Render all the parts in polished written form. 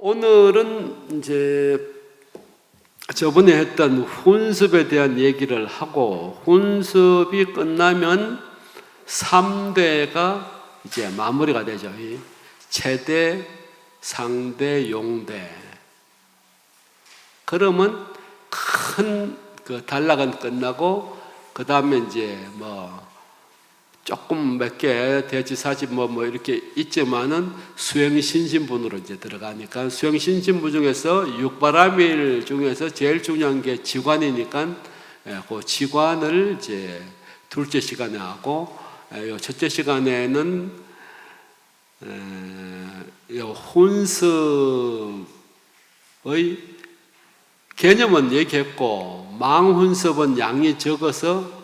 오늘은 이제 저번에 했던 훈습에 대한 얘기를 하고, 훈습이 끝나면 3대가 이제 마무리가 되죠. 체대, 상대, 용대. 그러면 큰 그 단락은 끝나고, 그 다음에 이제 조금 몇 개 대지사지 이렇게 있지만은 수행신신분으로 이제 들어가니까, 수행신신분 중에서 육바라밀 중에서 제일 중요한 게 지관이니까, 그 지관을 이제 둘째 시간에 하고, 첫째 시간에는 혼습의 개념은 얘기했고, 망훈습은 양이 적어서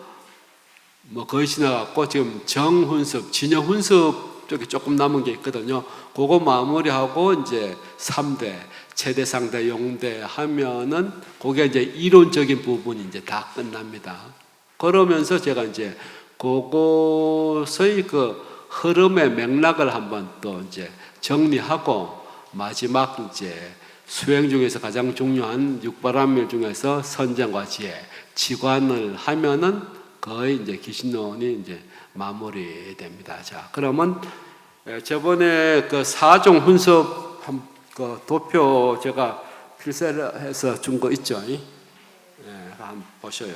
거의 지나갔고, 지금 정훈습, 진여훈습 쪽에 조금 남은 게 있거든요. 그거 마무리하고 이제 3대, 체대, 상대, 용대 하면은 그게 이제 이론적인 부분이 이제 다 끝납니다. 그러면서 제가 이제 그것의 그 흐름의 맥락을 한번 또 이제 정리하고, 마지막 이제 수행 중에서 가장 중요한 육바라밀 중에서 선정과 지혜, 지관을 하면은 거의 이제 기신론이 이제 마무리됩니다. 자, 그러면 저번에 그 4종 훈습 그 도표 제가 필사해서 준 거 있죠? 한번 보셔요.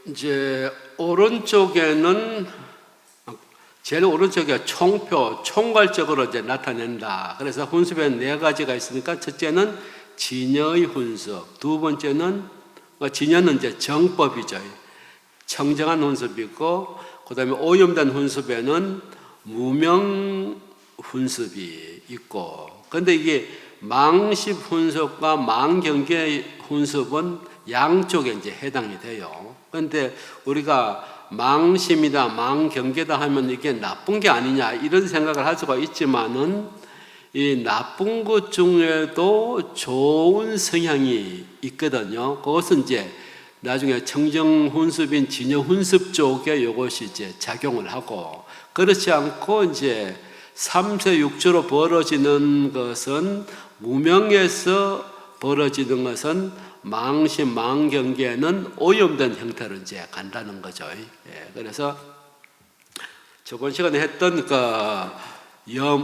이제 오른쪽에는, 제일 오른쪽에 총표, 총괄적으로 이제 나타낸다. 그래서 훈습에 4가지가 있으니까, 첫째는 진여의 훈습, 두 번째는 진여는 이제 정법이죠. 청정한 훈습이고, 그 다음에 오염된 훈습에는 무명 훈습이 있고, 근데 이게 망십 훈습과 망경계 훈습은 양쪽에 이제 해당이 돼요. 그런데 우리가 망심이다, 망경계다 하면 이게 나쁜 게 아니냐 이런 생각을 할 수가 있지만은, 이 나쁜 것 중에도 좋은 성향이 있거든요. 그것은 이제 나중에 청정훈습인 진여훈습 쪽에 이것이 이제 작용을 하고, 그렇지 않고 이제 3세 6조로 벌어지는 것은, 무명에서 벌어지는 것은 망심, 망경계는 오염된 형태로 이제 간다는 거죠. 그래서 저번 시간에 했던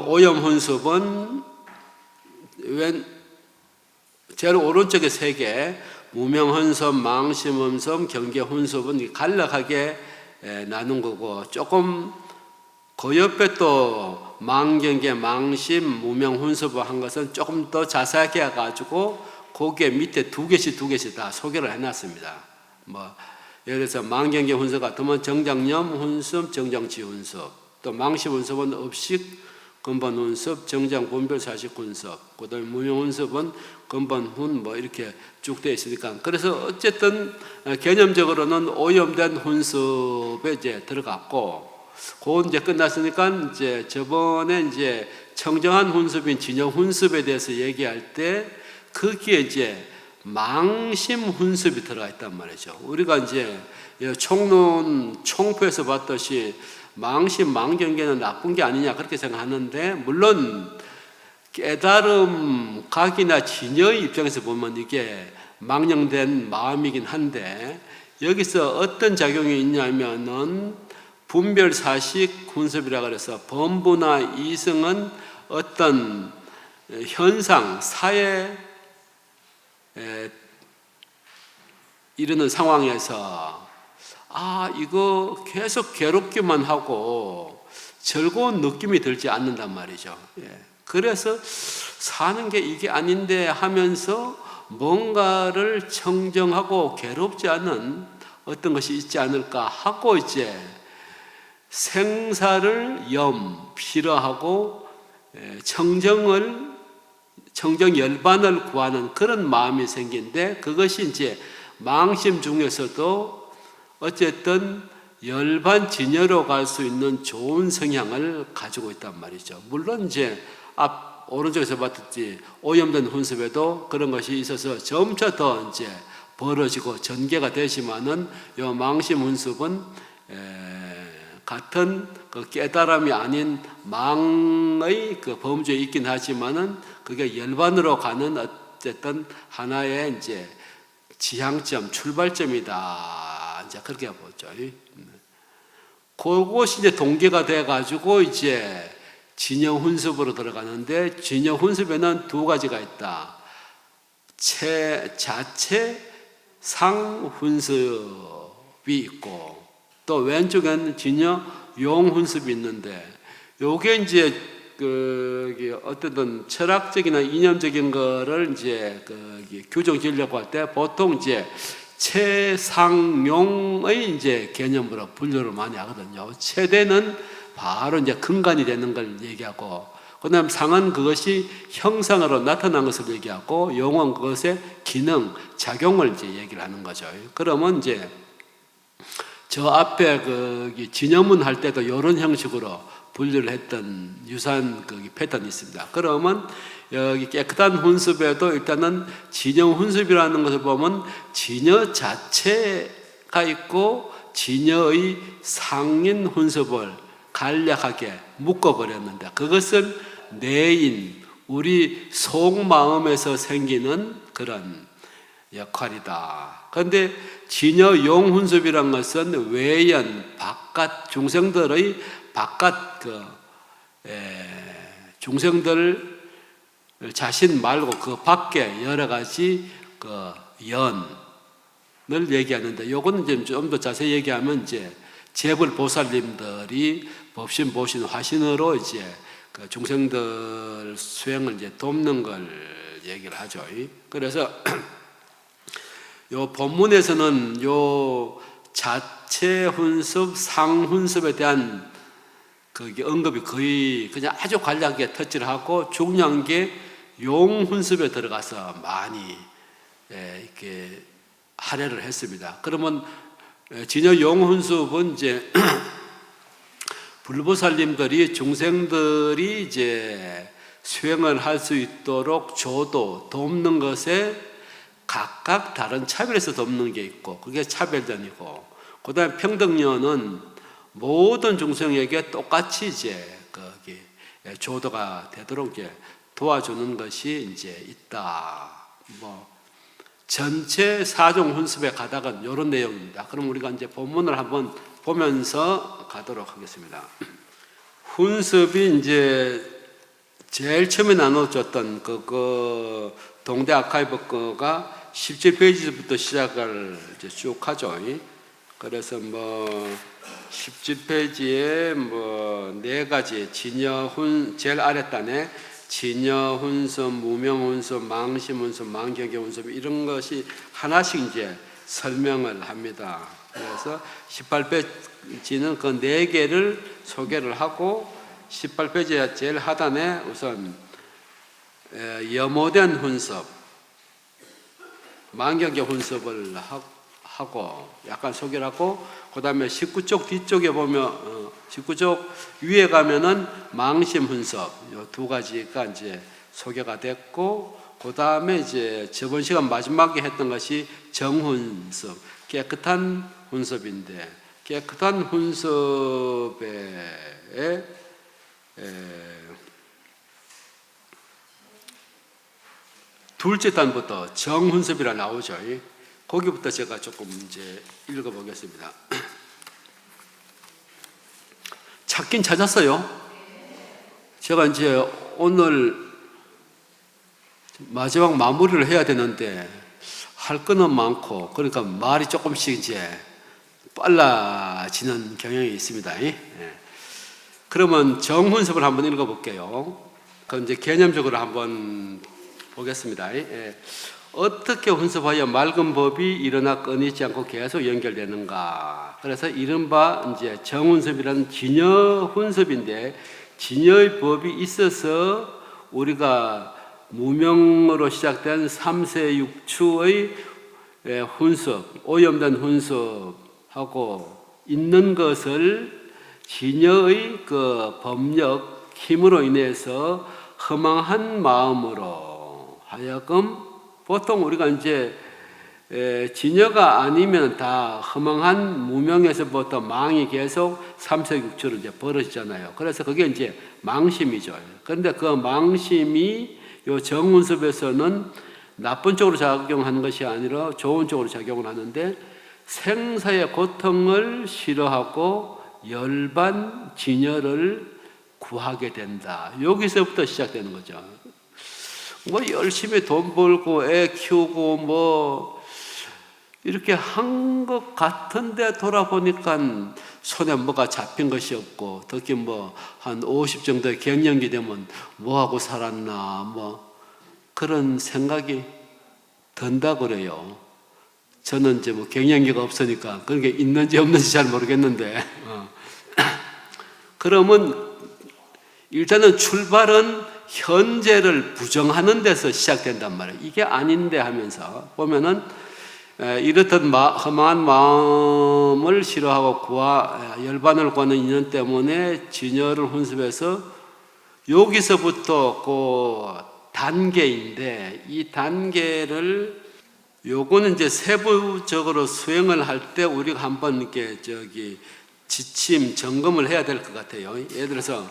오염 훈습은 제일 오른쪽에 3개, 무명 훈습, 망심 훈습, 경계 훈습은 간략하게 나눈 거고, 조금 그 옆에 또 망경계, 망심, 무명 훈습을 한 것은 조금 더 자세하게 해가지고 거기에 밑에 2개씩 다 소개를 해놨습니다. 예를 들어서 망경계 훈습 같으면 정장염 훈습, 정장지 훈습, 또 망심 훈습은 업식, 근본 훈습, 정장 분별 사식 훈습, 그다음에 무명 훈습은 근본 훈 이렇게 쭉 되어 있으니까, 그래서 어쨌든 개념적으로는 오염된 훈습에 이제 들어갔고, 그건 이제 끝났으니까 이제 저번에 이제 청정한 훈습인 진여 훈습에 대해서 얘기할 때 거기에 이제 망심 훈습이 들어가 있단 말이죠. 우리가 이제 총론 총표에서 봤듯이 망심, 망경계는 나쁜 게 아니냐 그렇게 생각하는데, 물론 깨달음 각이나 진여의 입장에서 보면 이게 망령된 마음이긴 한데, 여기서 어떤 작용이 있냐면은 분별사식 훈습이라 그래서 범부나 이성은 어떤 현상, 사회 이르는 상황에서 이거 계속 괴롭기만 하고 즐거운 느낌이 들지 않는단 말이죠. 그래서 사는 게 이게 아닌데 하면서 뭔가를 청정하고 괴롭지 않은 어떤 것이 있지 않을까 하고 이제 생사를 싫어하고 청정 열반을 구하는 그런 마음이 생긴데, 그것이 이제 망심 중에서도 어쨌든 열반 진여로 갈 수 있는 좋은 성향을 가지고 있단 말이죠. 물론 이제 오른쪽에서 봤듯이 오염된 훈습에도 그런 것이 있어서 점차 더 이제 벌어지고 전개가 되지만은 요 망심 훈습은 같은 그 깨달음이 아닌 망의 그 범주에 있긴 하지만은 그게 열반으로 가는 어쨌든 하나의 이제 지향점, 출발점이다. 이제 그렇게 보죠. 그것이 이제 동기가 돼가지고 이제 진여 훈습으로 들어가는데, 진여 훈습에는 두 가지가 있다. 자체 상 훈습이 있고, 또 왼쪽에는 진여 용 훈습이 있는데, 요게 이제 어떤 철학적이나 이념적인 거를 이제 규정 지으려고 할 때 보통 이제 최상용의 이제 개념으로 분류를 많이 하거든요. 최대는 바로 이제 근간이 되는 걸 얘기하고, 그다음 상은 그것이 형상으로 나타난 것을 얘기하고, 용은 그것의 기능, 작용을 이제 얘기를 하는 거죠. 그러면 이제 저 앞에 진여문 할 때도 이런 형식으로 분류를 했던 유사한 패턴이 있습니다. 그러면 여기 깨끗한 훈습에도 일단은 진여 훈습이라는 것을 보면 진여 자체가 있고 진여의 상인 훈습을 간략하게 묶어버렸는데, 그것은 내인, 우리 속마음에서 생기는 그런 역할이다. 그런데 진여 용 훈습이란 것은 외연, 바깥 중생들의 바깥 중생들 자신 말고 그 밖에 여러 가지 연을 얘기하는데, 요거는 이제 좀 더 자세히 얘기하면 이제 재불 보살님들이 법신, 보신, 화신으로 이제 중생들 수행을 이제 돕는 걸 얘기를 하죠. 그래서 요 본문에서는 요 자체 훈습, 상 훈습에 대한 언급이 거의 그냥 아주 간략하게 터치를 하고, 중요한 게 용 훈습에 들어가서 많이 이렇게 할애를 했습니다. 그러면 진여 용 훈습은 이제 불보살님들이 중생들이 이제 수행을 할 수 있도록 돕는 것에 각각 다른 차별에서 돕는 게 있고, 그게 차별전이고, 그 다음에 평등련은 모든 중생에게 똑같이 이제 조도가 되도록 이제 도와주는 것이 이제 있다. 전체 사종 훈습의 가닥은 이런 내용입니다. 그럼 우리가 이제 본문을 한번 보면서 가도록 하겠습니다. 훈습이 이제 제일 처음에 나눠줬던 동대 아카이브 거가 17페이지부터 시작을 이제 쭉 하죠. 그래서 17페이지에 네 가지 제일 아랫단에 진여 훈습, 무명 훈습, 망심 훈습, 망경계 훈습, 이런 것이 하나씩 이제 설명을 합니다. 그래서 18페이지는 그 네 개를 소개를 하고, 18페이지 제일 하단에 우선 염호된 훈습, 망경계 훈습을 하고 약간 소개를 하고, 그 다음에 19쪽 뒤쪽에 보면 19쪽 위에 가면은 망심 훈습, 이 두 가지가 이제 소개가 됐고, 그 다음에 이제 저번 시간 마지막에 했던 것이 정훈습, 깨끗한 훈습인데, 깨끗한 훈습에 둘째 단부터 정훈습이라 나오죠. 거기부터 제가 조금 이제 읽어보겠습니다. 찾긴 찾았어요. 제가 이제 오늘 마지막 마무리를 해야 되는데 할 거는 많고, 그러니까 말이 조금씩 이제 빨라지는 경향이 있습니다. 그러면 정훈습을 한번 읽어볼게요. 그 이제 개념적으로 한번 보겠습니다. 어떻게 혼습하여 맑은 법이 일어나 끊이지 않고 계속 연결되는가. 그래서 이른바 이제 정혼습이라는 진여 혼습인데, 진여의 법이 있어서 우리가 무명으로 시작된 3세 6추의 혼습, 오염된 혼습하고 있는 것을 진여의 그 법력 힘으로 인해서 허망한 마음으로 하여금, 보통 우리가 이제 진여가 아니면 다 허망한 무명에서부터 망이 계속 3세 6추로 이제 벌어지잖아요. 그래서 그게 이제 망심이죠. 그런데 그 망심이 요 정운습에서는 나쁜 쪽으로 작용하는 것이 아니라 좋은 쪽으로 작용을 하는데, 생사의 고통을 싫어하고 열반 진여를 구하게 된다. 여기서부터 시작되는 거죠. 뭐 열심히 돈 벌고 애 키우고 뭐 이렇게 한 것 같은데 돌아보니까 손에 뭐가 잡힌 것이 없고, 특히 뭐 한 50 정도의 갱년기 되면 뭐 하고 살았나 뭐 그런 생각이 든다 그래요. 저는 이제 뭐 갱년기가 없으니까 그런 게 있는지 없는지 잘 모르겠는데 그러면 일단은 출발은 현재를 부정하는 데서 시작된단 말이에요. 이게 아닌데 하면서 보면은 이렇듯 허망한 마음을 싫어하고 열반을 구하는 인연 때문에 진여를 혼습해서 여기서부터 그 단계인데, 이 단계를 요거는 이제 세부적으로 수행을 할 때 우리가 한번 이렇게 지침 점검을 해야 될 것 같아요. 예를 들어서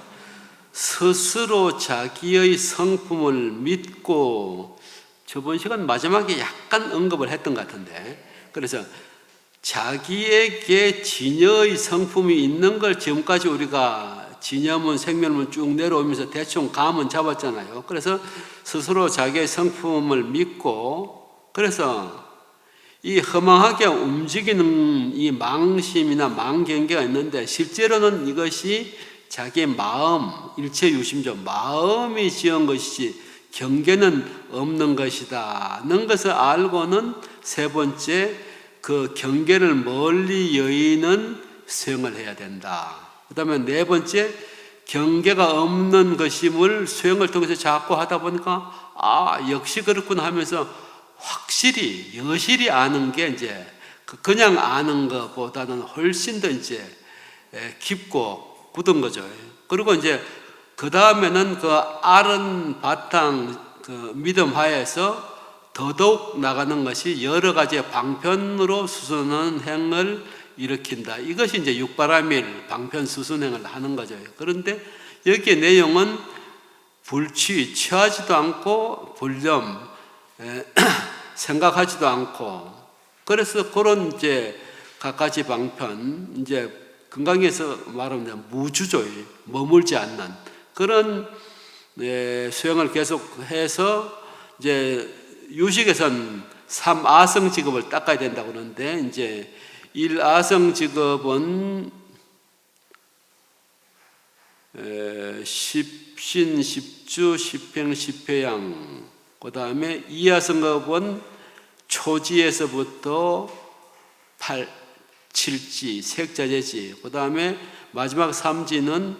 스스로 자기의 성품을 믿고, 저번 시간 마지막에 약간 언급을 했던 것 같은데, 그래서 자기에게 진여의 성품이 있는 걸 지금까지 우리가 진여문, 생멸문 쭉 내려오면서 대충 감은 잡았잖아요. 그래서 스스로 자기의 성품을 믿고, 그래서 이 허망하게 움직이는 이 망심이나 망경계가 있는데, 실제로는 이것이 자기의 마음, 일체유심조, 마음이 지은 것이지 경계는 없는 것이다 는 것을 알고는 세 번째, 그 경계를 멀리 여의는 수행을 해야 된다. 그 다음에 네 번째, 경계가 없는 것임을 수행을 통해서 자꾸 하다 보니까 역시 그렇구나 하면서 확실히 여실히 아는 게 이제 그냥 아는 것보다는 훨씬 더 이제 깊고 굳은 거죠. 그리고 이제 그 다음에는 그 아른 바탕 그 믿음 하에서 더더욱 나가는 것이 여러 가지의 방편으로 수순하는 행을 일으킨다. 이것이 이제 육바라밀 방편 수순행을 하는 거죠. 그런데 여기에 내용은 불취, 취하지도 않고 불념, 생각하지도 않고, 그래서 그런 이제 각가지 방편, 이제 건강에서 말하면 무주죠. 머물지 않는 그런 수행을 계속해서 이제 유식에선 3아성 직업을 닦아야 된다고 그러는데, 이제 1아성 직업은 십신, 십주, 십행, 십회양, 그 다음에 2아성급은 초지에서부터 7지, 색자재지, 그 다음에 마지막 3지는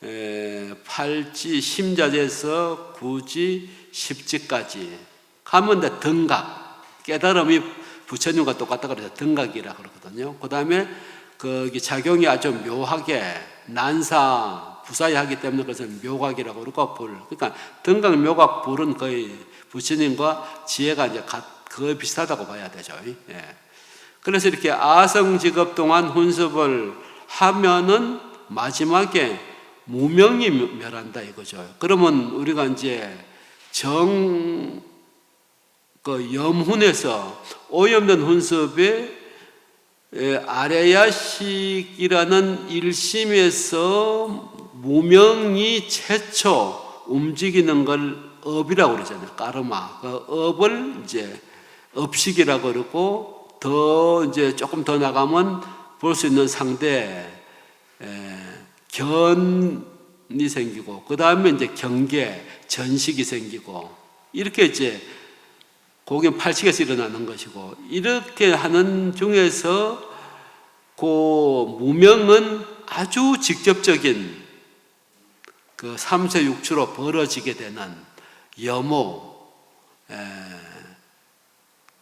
8지, 심자재에서 9지, 10지까지 가면 돼. 등각, 깨달음이 부처님과 똑같다 그래서 등각이라 그러거든요. 그 다음에 거기 작용이 아주 묘하게 난사, 부사에 하기 때문에 그래서 묘각이라고 그러고 불. 그러니까 등각, 묘각, 불은 거의 부처님과 지혜가 이제 거의 비슷하다고 봐야 되죠. 예. 그래서 이렇게 아성직업 동안 혼습을 하면은 마지막에 무명이 멸한다 이거죠. 그러면 우리가 이제 염훈에서 오염된 혼습에 아레야식이라는 일심에서 무명이 최초 움직이는 걸 업이라고 그러잖아요. 까르마. 그 업을 이제 업식이라고 그러고, 더 이제 조금 더 나가면 볼 수 있는 상대 견이 생기고, 그 다음에 이제 경계, 전식이 생기고, 이렇게 이제 그게 팔식에서 일어나는 것이고, 이렇게 하는 중에서 그 무명은 아주 직접적인 그 삼세육추로 벌어지게 되는 염호,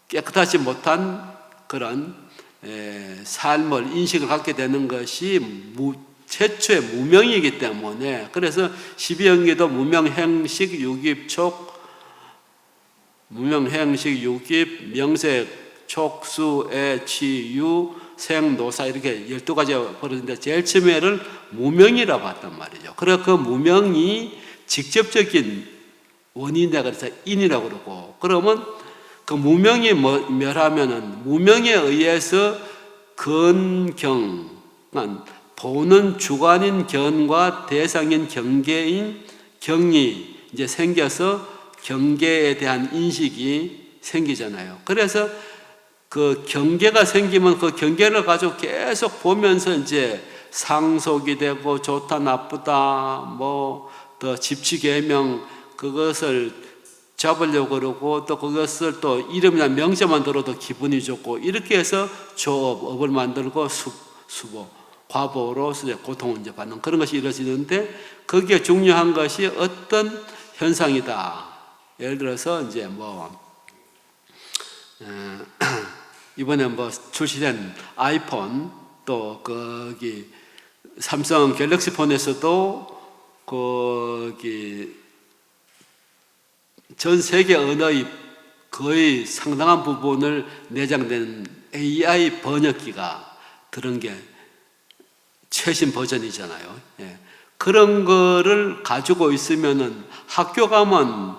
깨끗하지 못한 그런 삶을 인식을 갖게 되는 것이 최초의 무명이기 때문에, 그래서 12영기도 무명행식 유깁촉, 무명행식 유깁 명색 촉수애 치유 생노사 이렇게 12가지가 벌어지는데 제일 처음에를 무명이라고 했단 말이죠. 그래서 그 무명이 직접적인 원인이다 그래서 인이라고 그러고, 그러면 그 무명이 멸하면은 무명에 의해서 근경, 보는 주관인 견과 대상인 경계인 경이 이제 생겨서 경계에 대한 인식이 생기잖아요. 그래서 그 경계가 생기면 그 경계를 가지고 계속 보면서 이제 상속이 되고 좋다 나쁘다 뭐 더 집치계명 그것을 잡으려고 그러고, 또 그것을 또 이름이나 명제만 들어도 기분이 좋고, 이렇게 해서 조업, 업을 만들고 수보, 과보로서 고통을 이제 받는 그런 것이 이루어지는데, 거기에 중요한 것이 어떤 현상이다. 예를 들어서 이제 이번에 출시된 아이폰, 또 거기 삼성 갤럭시 폰에서도 거기 전 세계 언어의 거의 상당한 부분을 내장된 AI 번역기가 들은 게 최신 버전이잖아요. 그런 거를 가지고 있으면은 학교 가면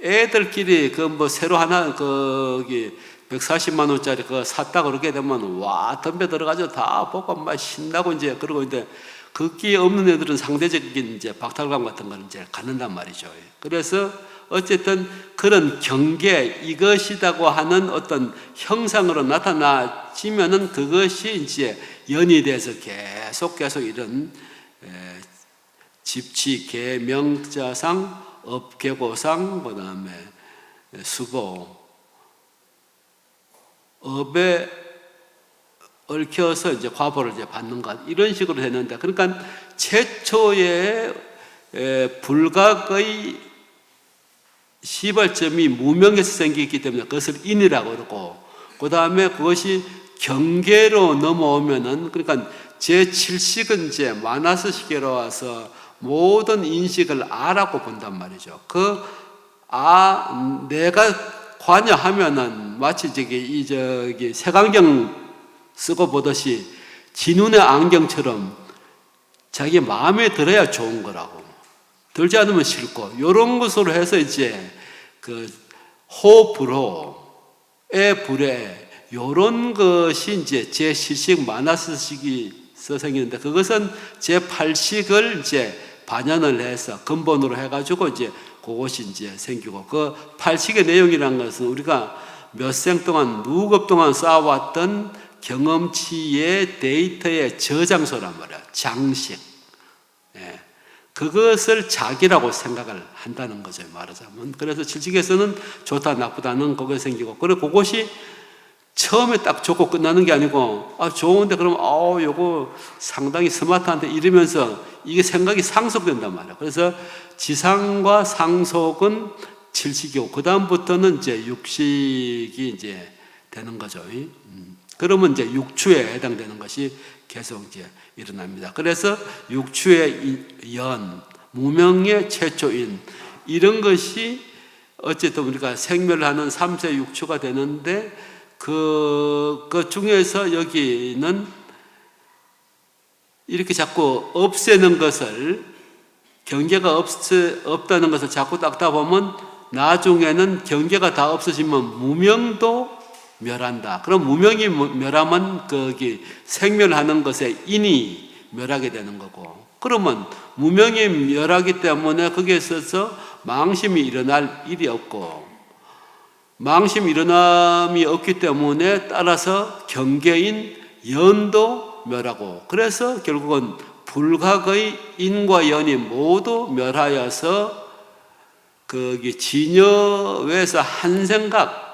애들끼리 새로 하나 거기 140만 원짜리 그거 샀다 그러게 되면 와 덤벼 들어가지고 다 보고 막 신나고 이제 그러고 있는데, 그게 없는 애들은 상대적인 이제 박탈감 같은 걸 이제 갖는단 말이죠. 그래서 어쨌든 그런 경계, 이것이라고 하는 어떤 형상으로 나타나지면은 그것이 이제 연이 돼서 계속 이런 집치, 계명자상, 업계고상, 그 다음에 수보, 업에 얽혀서 이제 과보를 이제 받는 것, 이런 식으로 되는데, 그러니까 최초의 불각의 시발점이 무명에서 생기기 때문에 그것을 인이라고 그러고, 그 다음에 그것이 경계로 넘어오면은, 그러니까 제7식은 이제 마나스 시계로 와서 모든 인식을 아라고 본단 말이죠. 내가 관여하면은 마치 저기 색안경 쓰고 보듯이 지 눈의 안경처럼 자기 마음에 들어야 좋은 거라고, 들지 않으면 싫고, 이런 것으로 해서 이제 그 호불호의 불에 이런 것이 이제 제7식 마나스식이 생기는데, 그것은 제8식을 이제 반연을 해서 근본으로 해가지고 이제 그것이 이제 생기고, 그 8식의 내용이라는 것은 우리가 몇 생 동안 누급 동안 쌓아왔던 경험치의 데이터의 저장소란 말이야. 장식. 그것을 자기라고 생각을 한다는 거죠, 말하자면. 그래서 7식에서는 좋다 나쁘다는 그것이 생기고, 그리고 그것이 처음에 딱 좋고 끝나는 게 아니고, 좋은데 그러면 요거 상당히 스마트한데 이러면서 이게 생각이 상속된단 말이야. 그래서 지상과 상속은 7식이고 그 다음부터는 이제 6식이 이제 되는 거죠. 그러면 이제 6추에 해당되는 것이 계속 이제 일어납니다. 그래서 6추의 연, 무명의 최초인, 이런 것이 어쨌든 우리가 생멸하는 3세 6추가 되는데, 그 중에서 여기는 이렇게 자꾸 없애는 것을, 경계가 없다는 것을 자꾸 닦다 보면 나중에는 경계가 다 없어지면 무명도 멸한다. 그럼 무명이 멸하면 거기 생멸하는 것에 인이 멸하게 되는 거고, 그러면 무명이 멸하기 때문에 거기에 있어서 망심이 일어날 일이 없고, 망심 일어남이 없기 때문에 따라서 경계인 연도 멸하고, 그래서 결국은 불각의 인과 연이 모두 멸하여서 거기 진여에서 한 생각,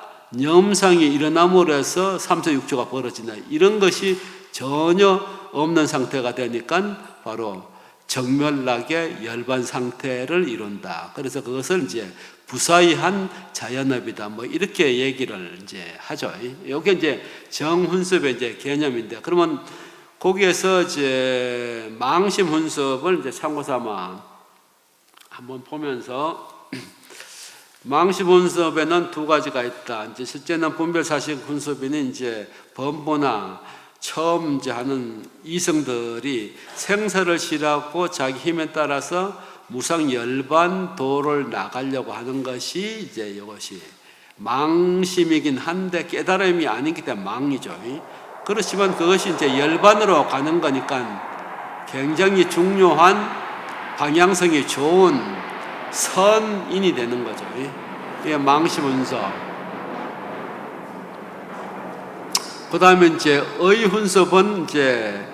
염상이 일어남으로 해서 삼세육조가 벌어진다. 이런 것이 전혀 없는 상태가 되니까 바로 정멸락의 열반 상태를 이룬다. 그래서 그것을 이제 부사의한 자연업이다. 뭐 이렇게 얘기를 이제 하죠. 이게 이제 정훈습의 이제 개념인데, 그러면 거기에서 이제 망심훈습을 이제 참고 삼아 한번 보면서, 망심훈습에는 두 가지가 있다. 이제 실제는 분별사식훈습에는 이제 범보나 처음 이제 하는 이성들이 생사를 싫어하고 자기 힘에 따라서 무상열반 도를 나가려고 하는 것이 이제 이것이 망심이긴 한데 깨달음이 아니기 때문에 망이죠. 그렇지만 그것이 이제 열반으로 가는 거니까 굉장히 중요한 방향성이 좋은 선인이 되는 거죠. 이게 망심훈섭. 그 다음에 이제 의훈섭은 이제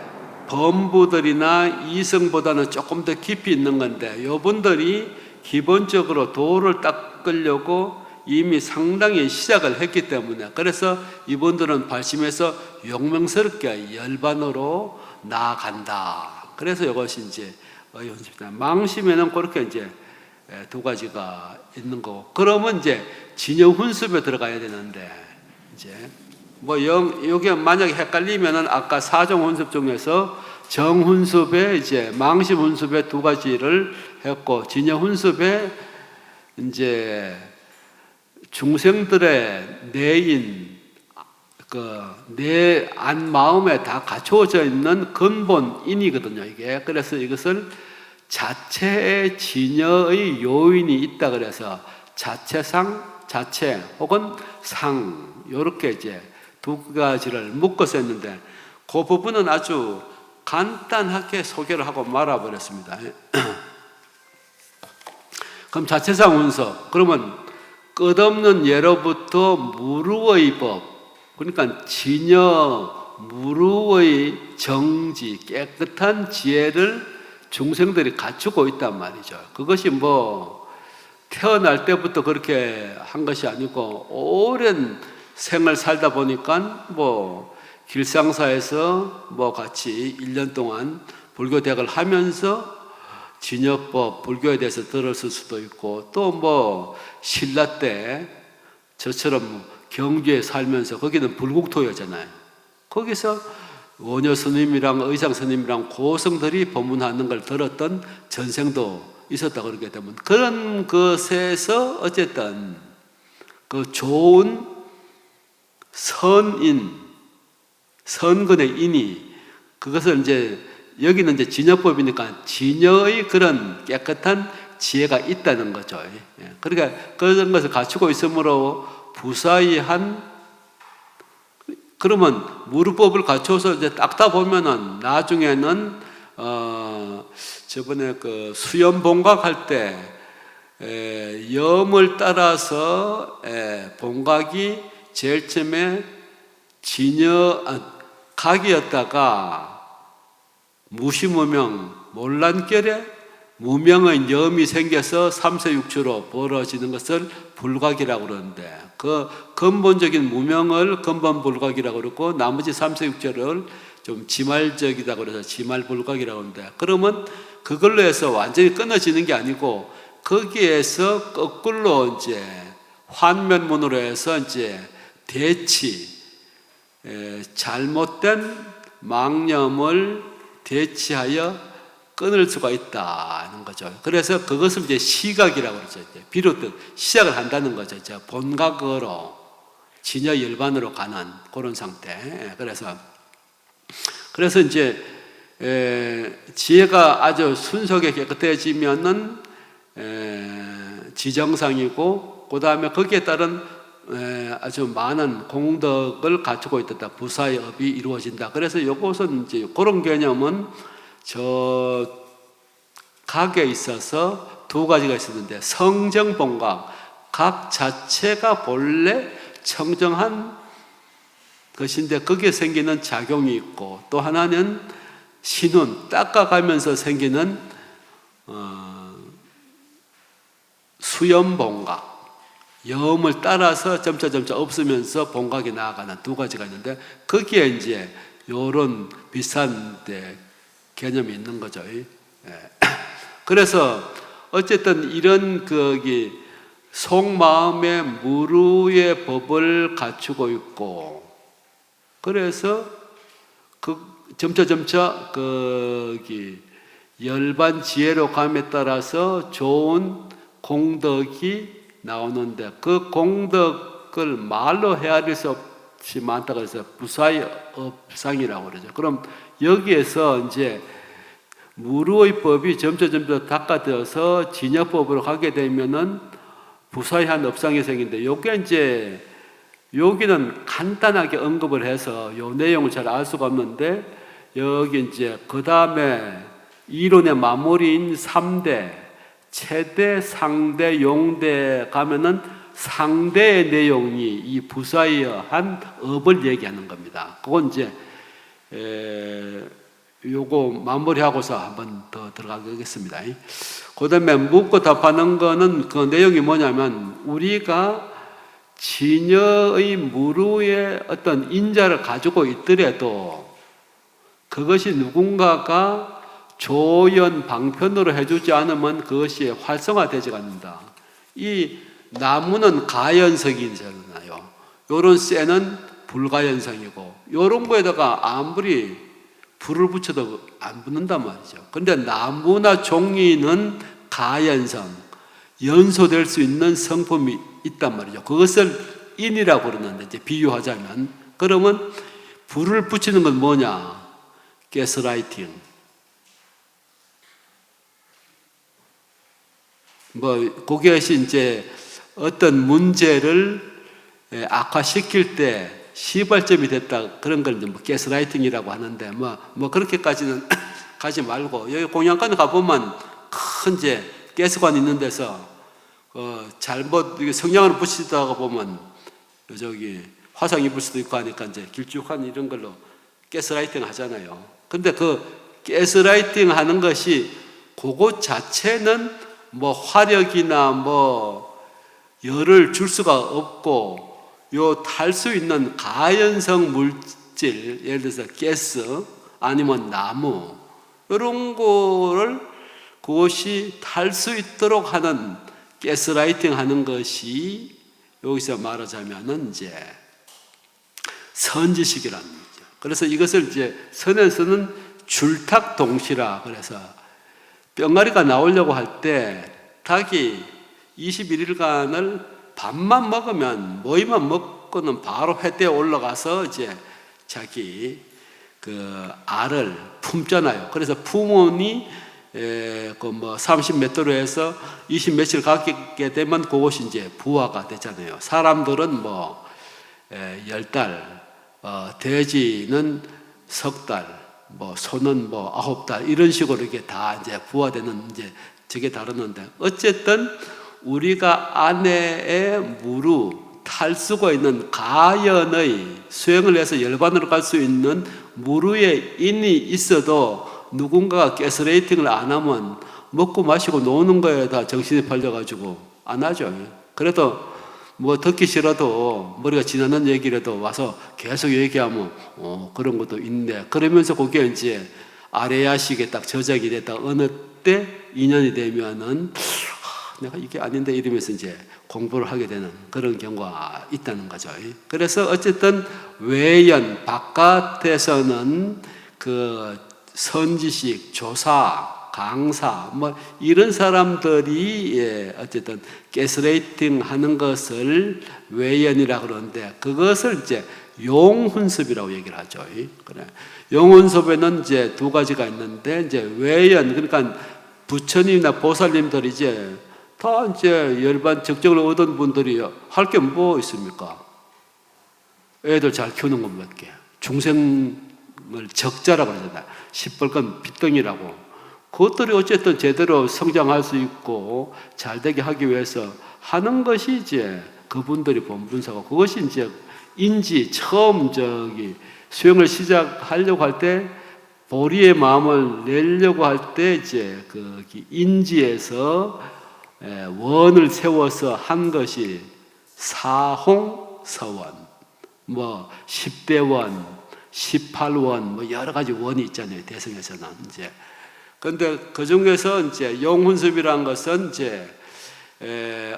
범부들이나 이성보다는 조금 더 깊이 있는 건데, 요분들이 기본적으로 도를 닦으려고 이미 상당히 시작을 했기 때문에, 그래서 이분들은 발심해서 용맹스럽게 열반으로 나아간다. 그래서 이것이 이제 의훈섭이다. 망심에는 그렇게 이제 두 가지가 있는 거고, 그러면 이제 진여훈습에 들어가야 되는데, 이제 여기 만약에 헷갈리면은 아까 사정훈습 중에서 정훈습에 이제 망심훈습에 두 가지를 했고, 진여훈습에 이제 중생들의 내인, 내 안 마음에 다 갖추어져 있는 근본인이거든요, 이게. 그래서 이것을 자체의 진여의 요인이 있다 그래서 자체상, 자체 혹은 상, 요렇게 이제 두 가지를 묶어서 했는데, 그 부분은 아주 간단하게 소개를 하고 말아버렸습니다. 그럼 자체상 훈섭, 그러면 끝없는 예로부터 무루의 법, 그러니까 진여 무루의 정지, 깨끗한 지혜를 중생들이 갖추고 있단 말이죠. 그것이 뭐 태어날 때부터 그렇게 한 것이 아니고 오랜 생을 살다 보니까 뭐 길상사에서 뭐 같이 1년 동안 불교대학을 하면서 진여법, 불교에 대해서 들었을 수도 있고, 또 뭐 신라 때 저처럼 경주에 살면서, 거기는 불국토였잖아요. 거기서 원효 스님이랑 의상 스님이랑 고성들이 법문하는 걸 들었던 전생도 있었다 그러게 되면, 그런 것에서 어쨌든 그 좋은 선인, 선근의 인이, 그것을 이제 여기는 이제 진여법이니까 진여의 그런 깨끗한 지혜가 있다는 거죠. 그러니까 그런 것을 갖추고 있으므로 부사의한, 그러면 무르법을 갖춰서 이제 닦다 보면은 나중에는 저번에 그 수염봉각 할 때 염을 따라서 봉각이 제일 처음에 각이었다가 무시무명 몰란결에 무명의 염이 생겨서 삼세육조로 벌어지는 것을 불각이라고 그러는데, 그 근본적인 무명을 근본불각이라고 그러고 나머지 삼세육조를 좀 지말적이다 그래서 지말불각이라고 하는데, 그러면 그걸로 해서 완전히 끊어지는 게 아니고 거기에서 거꾸로 이제 환면문으로 해서 이제 대치, 잘못된 망념을 대치하여 끊을 수가 있다는 거죠. 그래서 그것을 이제 시각이라고 그러죠. 비롯된 시작을 한다는 거죠. 이제 본각으로 진여열반으로 가는 그런 상태. 그래서 이제 지혜가 아주 순수하게 깨끗해지면은 지정상이고, 그 다음에 거기에 따른 아주 많은 공덕을 갖추고 있다. 부사의 업이 이루어진다. 그래서 이것은 이제 그런 개념은 저 각에 있어서 두 가지가 있었는데, 성정본각, 각 자체가 본래 청정한 것인데 거기에 생기는 작용이 있고, 또 하나는 신운, 닦아가면서 생기는 수염본각, 염을 따라서 점차 없으면서 본각에 나아가는 두 가지가 있는데 거기에 이제 요런 비슷한 개념이 있는 거죠. 그래서 어쨌든 이런 속마음의 무루의 법을 갖추고 있고, 그래서 점차 열반 지혜로 감에 따라서 좋은 공덕이 나오는데 그 공덕을 말로 헤아릴 수 없이 많다고 해서 부사의 업상이라고 그러죠. 그럼 여기에서 이제 무루의 법이 점차 닦아져서 진여법으로 가게 되면은 부사의한 업상이 생기는데, 요게 이제 여기는 간단하게 언급을 해서 요 내용을 잘 알 수가 없는데, 여기 이제 그 다음에 이론의 마무리인 3대, 최대, 상대, 용대 가면은 상대의 내용이 이 부사의한 업을 얘기하는 겁니다. 그건 이제 요거 마무리하고서 한번 더 들어가겠습니다. 그 다음에 묻고 답하는 거는 그 내용이 뭐냐면, 우리가 진여의 무루의 어떤 인자를 가지고 있더라도 그것이 누군가가 조연 방편으로 해주지 않으면 그것이 활성화되지 않는다. 이 나무는 가연성이잖아요. 요런 쇠는 불가연성이고, 요런 거에다가 아무리 불을 붙여도 안 붙는단 말이죠. 그런데 나무나 종이는 가연성, 연소될 수 있는 성품이 있단 말이죠. 그것을 인이라고 그러는데, 이제 비유하자면, 그러면 불을 붙이는 건 뭐냐? 가스라이팅. 그것이 이제 어떤 문제를 악화시킬 때 시발점이 됐다, 그런 걸 이제 가스라이팅이라고 하는데, 그렇게까지는 가지 말고, 여기 공양관에 가보면 큰 이제 가스관 있는 데서 잘못 성냥을 붙이다가 보면 저기 화상 입을 수도 있고 하니까 이제 길쭉한 이런 걸로 가스라이팅 하잖아요. 근데 그 가스라이팅 하는 것이 그것 자체는 화력이나 열을 줄 수가 없고, 요 탈 수 있는 가연성 물질, 예를 들어서 가스 아니면 나무, 이런 거를 그것이 탈 수 있도록 하는 가스라이팅 하는 것이 여기서 말하자면은 이제 선지식이라는 거죠. 그래서 이것을 이제 선에서는 줄탁동시라, 그래서 뿅가리가 나오려고 할 때 닭이 21일간을 밥만 먹으면, 모이만 먹고는 바로 회대에 올라가서 이제 자기 알을 품잖아요. 그래서 품으니 30몇 도로 해서 20 며칠 가게 되면 그것이 이제 부화가 되잖아요. 사람들은 10달, 돼지는 석 달, 소는 9달, 이런 식으로 이게 다 이제 부화되는 이제 저게 다르는데, 어쨌든 우리가 안에의 무루, 탈 수가 있는 가연의 수행을 해서 열반으로 갈 수 있는 무루의 인이 있어도 누군가가 가스레이팅을 안 하면 먹고 마시고 노는 거에 다 정신이 팔려가지고 안 하죠. 그래도 듣기 싫어도 머리가 지나는 얘기라도 와서 계속 얘기하면 그런 것도 있네. 그러면서 그게 이제 아래야식에 딱 저작이 됐다. 어느 때 인연이 되면은 내가 이게 아닌데 이러면서 이제 공부를 하게 되는 그런 경우가 있다는 거죠. 그래서 어쨌든 외연, 바깥에서는 선지식, 조사, 강사 이런 사람들이 어쨌든 가스레이팅 하는 것을 외연이라 그러는데, 그것을 이제 용훈섭이라고 얘기를 하죠. 그래. 용훈섭에는 이제 두 가지가 있는데, 이제 외연, 그러니까 부처님이나 보살님들이 이제 다 이제 열반 적정을 얻은 분들이 할 게 뭐 있습니까? 애들 잘 키우는 것밖에. 중생을 적자라고 그러잖아요. 시뻘건 빗덩이라고. 그것들이 어쨌든 제대로 성장할 수 있고 잘 되게 하기 위해서 하는 것이 이제 그분들이 본분사고, 그것이 이제 인지 처음 수행을 시작하려고 할 때 보리의 마음을 내려고 할 때 이제 인지에서 원을 세워서 한 것이 사홍서원, 뭐 10대 원, 18원, 뭐 여러 가지 원이 있잖아요. 대승에서는 이제. 그런데 그 중에서 이제 용훈습이라는 것은 이제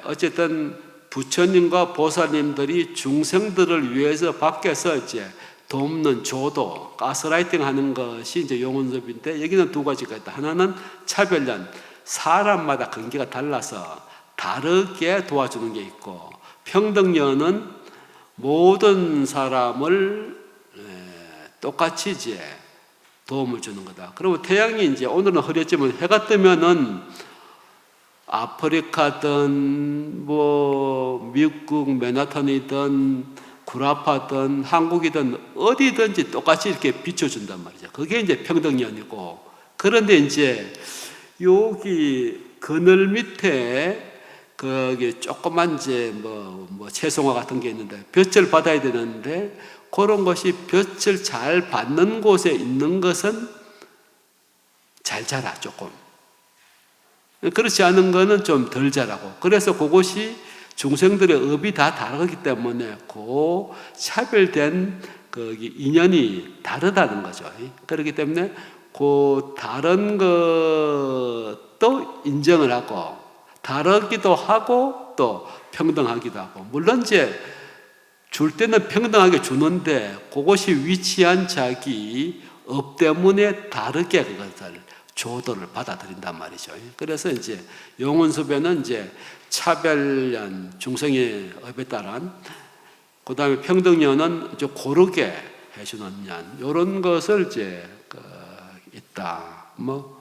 어쨌든 부처님과 보살님들이 중생들을 위해서 밖에서 이제 돕는 조도, 가스라이팅 하는 것이 이제 용훈습인데, 여기는 두 가지가 있다. 하나는 차별련, 사람마다 근기가 달라서 다르게 도와주는 게 있고, 평등련은 모든 사람을 똑같이 이제 도움을 주는 거다. 그리고 태양이 이제 오늘은 흐렸지만 해가 뜨면은 아프리카든 뭐 미국 맨하탄이든 구라파든 한국이든 어디든지 똑같이 이렇게 비춰준단 말이죠. 그게 이제 평등연이고, 그런데 이제 여기 그늘 밑에 거기 조그만 이제 뭐 채송화 같은 게 있는데 볕을 받아야 되는데, 그런 것이 볕을 잘 받는 곳에 있는 것은 잘 자라, 조금. 그렇지 않은 거는 좀 덜 자라고. 그래서 그것이 중생들의 업이 다 다르기 때문에 그 차별된 그 인연이 다르다는 거죠. 그렇기 때문에 그 다른 것도 인정을 하고, 다르기도 하고 또 평등하기도 하고. 물론 이제 줄 때는 평등하게 주는데 그것이 위치한 자기 업 때문에 다르게 그것을 조도를 받아들인단 말이죠. 그래서 이제 용훈습에는 이제 차별련, 중생의 업에 따른, 그 다음에 평등련은 좀 고르게 해주는 연, 이런 것을 이제 있다. 뭐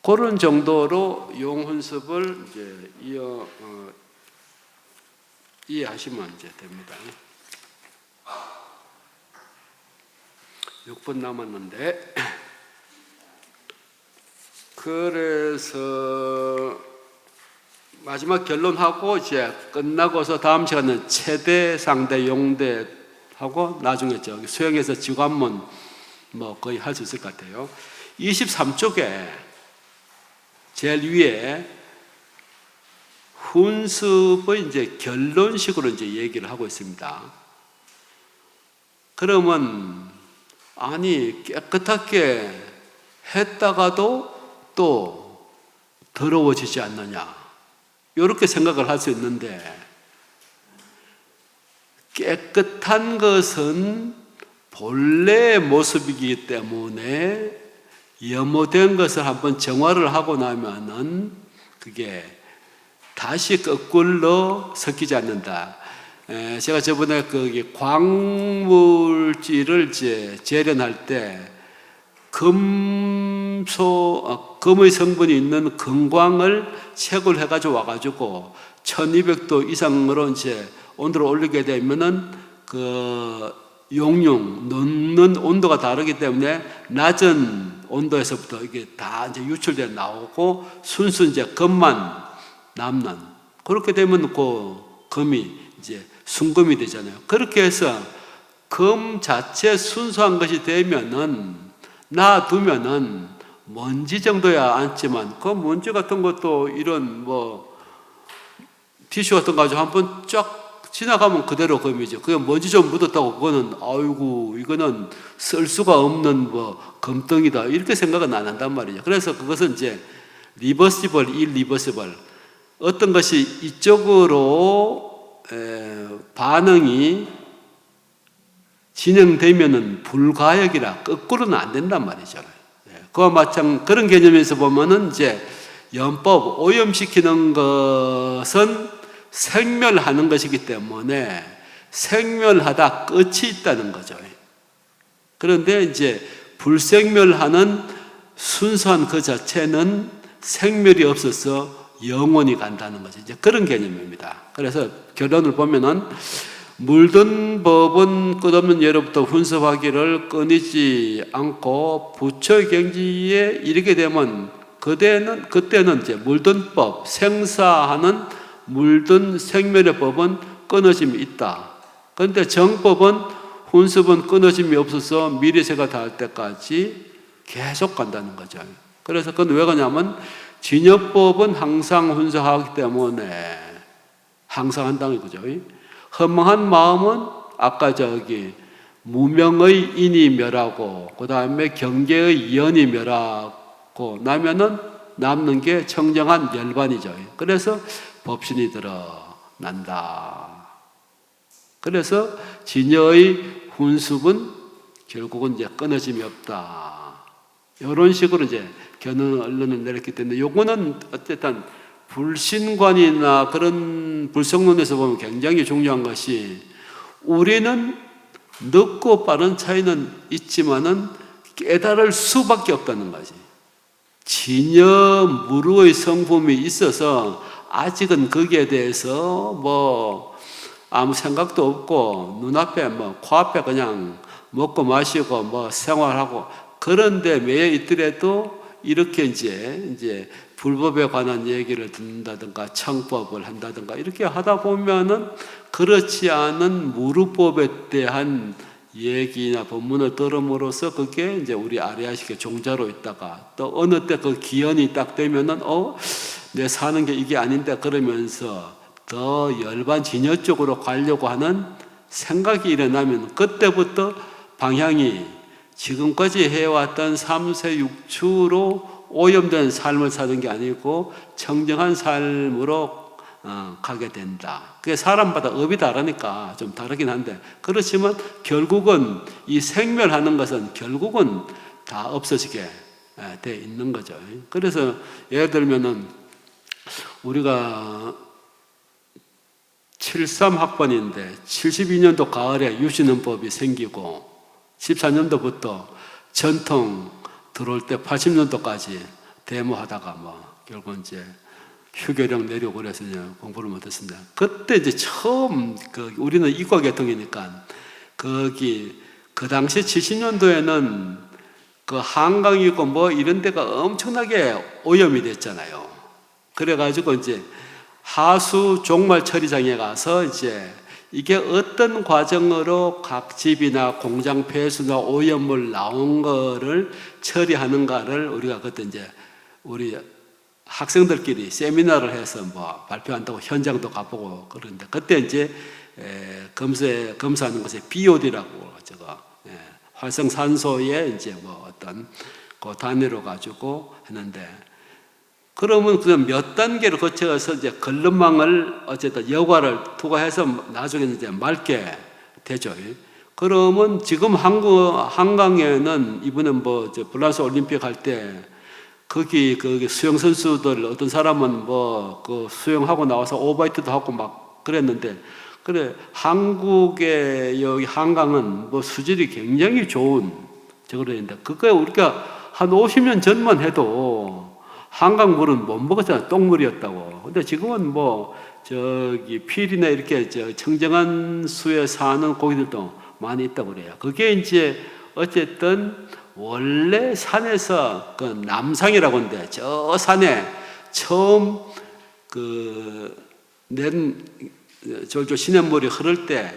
그런 정도로 용훈습을 이제 이해하시면 이제 됩니다. 6분 남았는데, 그래서 마지막 결론하고 이제 끝나고서 다음 시간은 체대, 상대, 용대 하고 나중에 저기 수영에서 지관문 뭐 거의 할 수 있을 것 같아요. 23쪽에 제일 위에 훈습의 이제 결론식으로 이제 얘기를 하고 있습니다. 그러면 아니 깨끗하게 했다가도 또 더러워지지 않느냐, 이렇게 생각을 할 수 있는데, 깨끗한 것은 본래의 모습이기 때문에 염호된 것을 한번 정화를 하고 나면은 그게 다시 거꾸로 섞이지 않는다. 제가 저번에 그 광물질을 이제 재련할 때 금의 성분이 있는 금광을 채굴 해가지고 와가지고 1200도 이상으로 이제 온도를 올리게 되면은 그 용융 넣는 온도가 다르기 때문에 낮은 온도에서부터 이게 다 이제 유출돼 나오고 순수 이제 금만 남는, 그렇게 되면 그 금이 이제 순금이 되잖아요. 그렇게 해서 금 자체 순수한 것이 되면은 놔두면은 먼지 정도야 않지만, 그 먼지 같은 것도 이런 뭐 티슈 같은 거 가지고 한번 쫙 지나가면 그대로 금이죠. 그게 먼지 좀 묻었다고 그거는 아이고 이거는 쓸 수가 없는 뭐 금덩이다 이렇게 생각은 안 한단 말이죠. 그래서 그것은 이제 리버시블, 일리버시블, 어떤 것이 이쪽으로 반응이 진행되면은 불가역이라 거꾸로는 안 된단 말이죠. 그와 마찬가지 그런 개념에서 보면은 이제 연법, 오염시키는 것은 생멸하는 것이기 때문에 생멸하다 끝이 있다는 거죠. 그런데 이제 불생멸하는 순수한 그 자체는 생멸이 없어서 영원히 간다는 거죠. 이제 그런 개념입니다. 그래서 결론을 보면은 물든 법은 끝없는 예로부터 훈습하기를 끊이지 않고 부처의 경지에 이르게 되면 그때는 이제 물든 법, 생사하는 물든 생멸의 법은 끊어짐이 있다. 그런데 정법은 훈습은 끊어짐이 없어서 미래세가 닿을 때까지 계속 간다는 거죠. 그래서 그건 왜 가냐면 진여법은 항상 훈습하기 때문에 항상 한다는 거죠. 허망한 마음은 아까 저기 무명의 인이 멸하고 그 다음에 경계의 연이 멸하고 나면은 남는 게 청정한 열반이죠. 그래서 법신이 드러난다. 그래서 진여의 훈습은 결국은 이제 끊어짐이 없다. 이런 식으로 이제 견은 언론을 내렸기 때문에 요거는 어쨌든 불신관이나 그런 불성론에서 보면 굉장히 중요한 것이 우리는 늦고 빠른 차이는 있지만은 깨달을 수밖에 없다는 거지. 진여 무르의 성품이 있어서 아직은 거기에 대해서 뭐 아무 생각도 없고 눈앞에 뭐 코앞에 그냥 먹고 마시고 뭐 생활하고 그런데 매여 있더라도 이렇게 이제 불법에 관한 얘기를 듣는다든가 청법을 한다든가 이렇게 하다 보면은 그렇지 않은 무르법에 대한 얘기나 법문을 들음으로써 그게 이제 우리 아리아식의 종자로 있다가 또 어느 때 그 기연이 딱 되면은 내 사는 게 이게 아닌데 그러면서 더 열반 진여 쪽으로 가려고 하는 생각이 일어나면 그때부터 방향이 지금까지 해왔던 삼세 육추로 오염된 삶을 사는 게 아니고 청정한 삶으로 가게 된다. 그게 사람마다 업이 다르니까 좀 다르긴 한데 그렇지만 결국은 이 생멸하는 것은 결국은 다 없어지게 돼 있는 거죠. 그래서 예를 들면은 우리가 73학번인데 72년도 가을에 유신헌법이 생기고 14년도부터 전통 들어올 때 80년도까지 데모하다가 뭐 결국 이제 휴교령 내려오고 그래서 이제 공부를 못했습니다. 그때 이제 처음 우리는 이과 계통이니까 거기 그 당시 70년도에는 그 한강이고 뭐 이런 데가 엄청나게 오염이 됐잖아요. 그래가지고 이제 하수 종말 처리장에 가서 이제 이게 어떤 과정으로 각 집이나 공장 폐수나 오염물 나온 거를 처리하는가를 우리가 그때 이제 우리 학생들끼리 세미나를 해서 뭐 발표한다고 현장도 가보고 그러는데 그때 이제 검사하는 것에 BOD라고 활성산소에 이제 뭐 어떤 그 단위로 가지고 했는데 그러면 그냥 몇 단계를 거쳐서 이제 걸름망을 어쨌든 여과를 투과해서 나중에 이제 맑게 되죠. 그러면 지금 한강에는 이번에 뭐 블라스 올림픽 할 때 거기 수영 선수들 어떤 사람은 뭐 그 수영하고 나와서 오바이트도 하고 막 그랬는데 그래 한국의 여기 한강은 뭐 수질이 굉장히 좋은 저거인데 그거 우리가 한 50년 전만 해도 한강물은 못 먹었잖아요. 똥물이었다고. 근데 지금은 뭐 저기 필이나 이렇게 청정한 수에 사는 고기들도 많이 있다고 그래요. 그게 이제 어쨌든 원래 산에서 그 남상이라고 하는데 저 산에 처음 낸 졸졸 시냇물이 흐를 때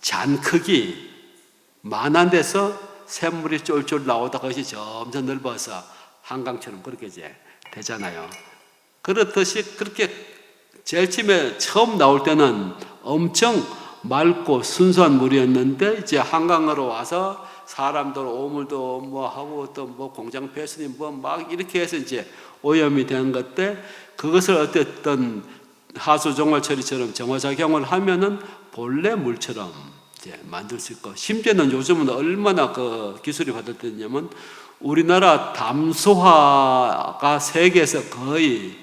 잔 크기 만한 데서 샘물이 쫄쫄 나오다가 그것이 점점 넓어서 한강처럼 그렇게 이제 되잖아요. 그렇듯이 그렇게 제일 처음에 처음 나올 때는 엄청 맑고 순수한 물이었는데 이제 한강으로 와서 사람들 오물도 뭐 하고 또 뭐 공장 폐수니 뭐 막 이렇게 해서 이제 오염이 된 것 때 그것을 어쨌든 하수 종말 처리처럼 정화작용을 하면은 본래 물처럼 이제 만들 수 있고 심지어는 요즘은 얼마나 그 기술이 발달됐냐면 우리나라 담소화가 세계에서 거의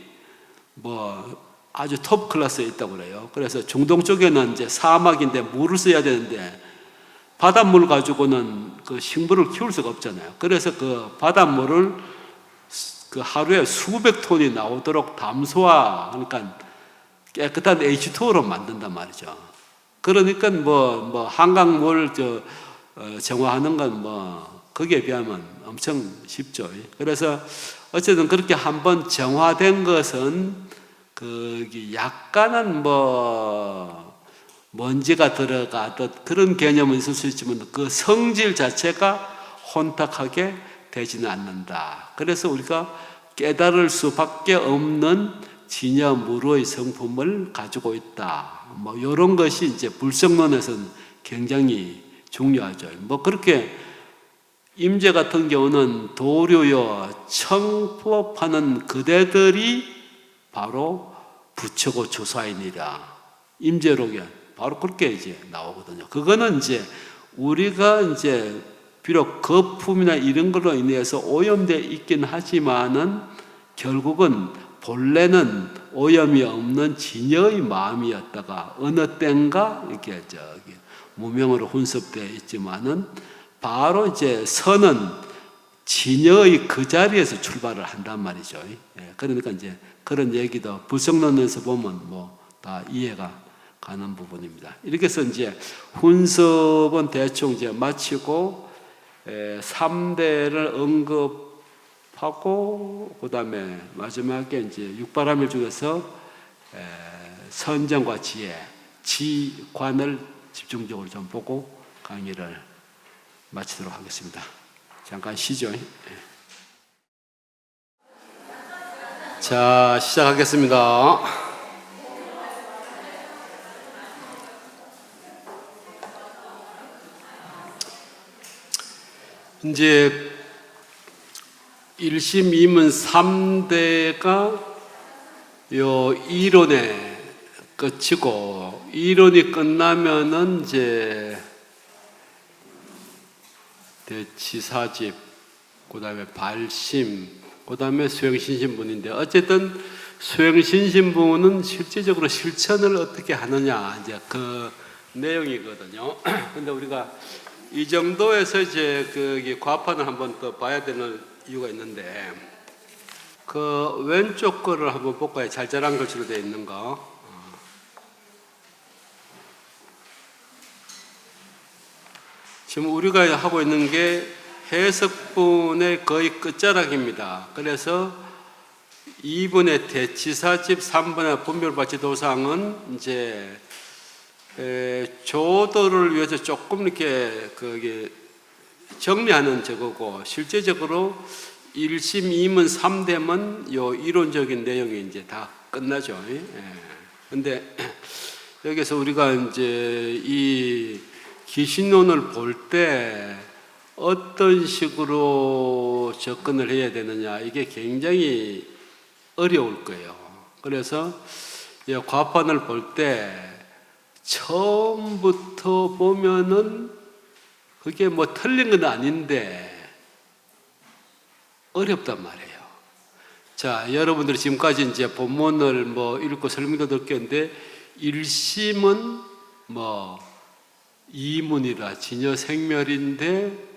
뭐 아주 톱 클래스에 있다고 그래요. 그래서 중동 쪽에는 이제 사막인데 물을 써야 되는데 바닷물 가지고는 그 식물을 키울 수가 없잖아요. 그래서 그 바닷물을 그 하루에 수백 톤이 나오도록 담소화 그러니까 깨끗한 H2O로 만든단 말이죠. 그러니까 뭐 한강물 정화하는 건 뭐 거기에 비하면 엄청 쉽죠. 그래서 어쨌든 그렇게 한번 정화된 것은 거기 약간은 뭐 먼지가 들어가듯 그런 개념은 있을 수 있지만 그 성질 자체가 혼탁하게 되지는 않는다. 그래서 우리가 깨달을 수밖에 없는 진여무로의 성품을 가지고 있다. 뭐 이런 것이 이제 불성론에서는 굉장히 중요하죠. 뭐 그렇게 임재 같은 경우는 도류여 청법하는 그대들이 바로 부처고 주사이니라. 임재록에 바로 그렇게 이제 나오거든요. 그거는 이제 우리가 이제 비록 거품이나 이런 걸로 인해서 오염되어 있긴 하지만은 결국은 본래는 오염이 없는 진여의 마음이었다가 어느 때인가 이렇게 무명으로 혼섭되어 있지만은 바로 이제 선은 진여의 그 자리에서 출발을 한단 말이죠. 그러니까 이제 그런 얘기도 불성론에서 보면 뭐 다 이해가 가는 부분입니다. 이렇게 해서 이제 혼섭은 대충 이제 마치고 3대를 언급하고 그다음에 마지막에 이제 육바라밀 중에서 선정과 지혜, 지관을 집중적으로 좀 보고 강의를 마치도록 하겠습니다. 잠깐 쉬죠. 자, 시작하겠습니다. 이제 1심, 2문, 3대가 요 이론에 끝이고, 이론이 끝나면은 이제 대치사집, 그 다음에 발심, 그 다음에 수행신신문인데, 어쨌든 수행신신문은 실질적으로 실천을 어떻게 하느냐, 이제 그 내용이거든요. 근데 우리가 이 정도에서 이제 그 과판을 한번 더 봐야 되는 이유가 있는데, 그 왼쪽 거를 한번 볼까요? 잘잘한 글씨로 되어 있는 거. 지금 우리가 하고 있는 게 해석분의 거의 끝자락입니다. 그래서 2분의 대치사집, 3분의 분별바치도상은 이제 조도를 위해서 조금 이렇게 그게 정리하는 저거고, 실제적으로 1심, 2문, 3대면 요 이론적인 내용이 이제 다 끝나죠. 근데 여기서 우리가 이제 이 기신론을 볼 때 어떤 식으로 접근을 해야 되느냐, 이게 굉장히 어려울 거예요. 그래서 이 과판을 볼 때 처음부터 보면은 그게 뭐 틀린 건 아닌데 어렵단 말이에요. 자, 여러분들이 지금까지 이제 본문을 뭐 읽고 설명도 듣겠는데, 1심은 뭐 이문이라 진여생멸인데,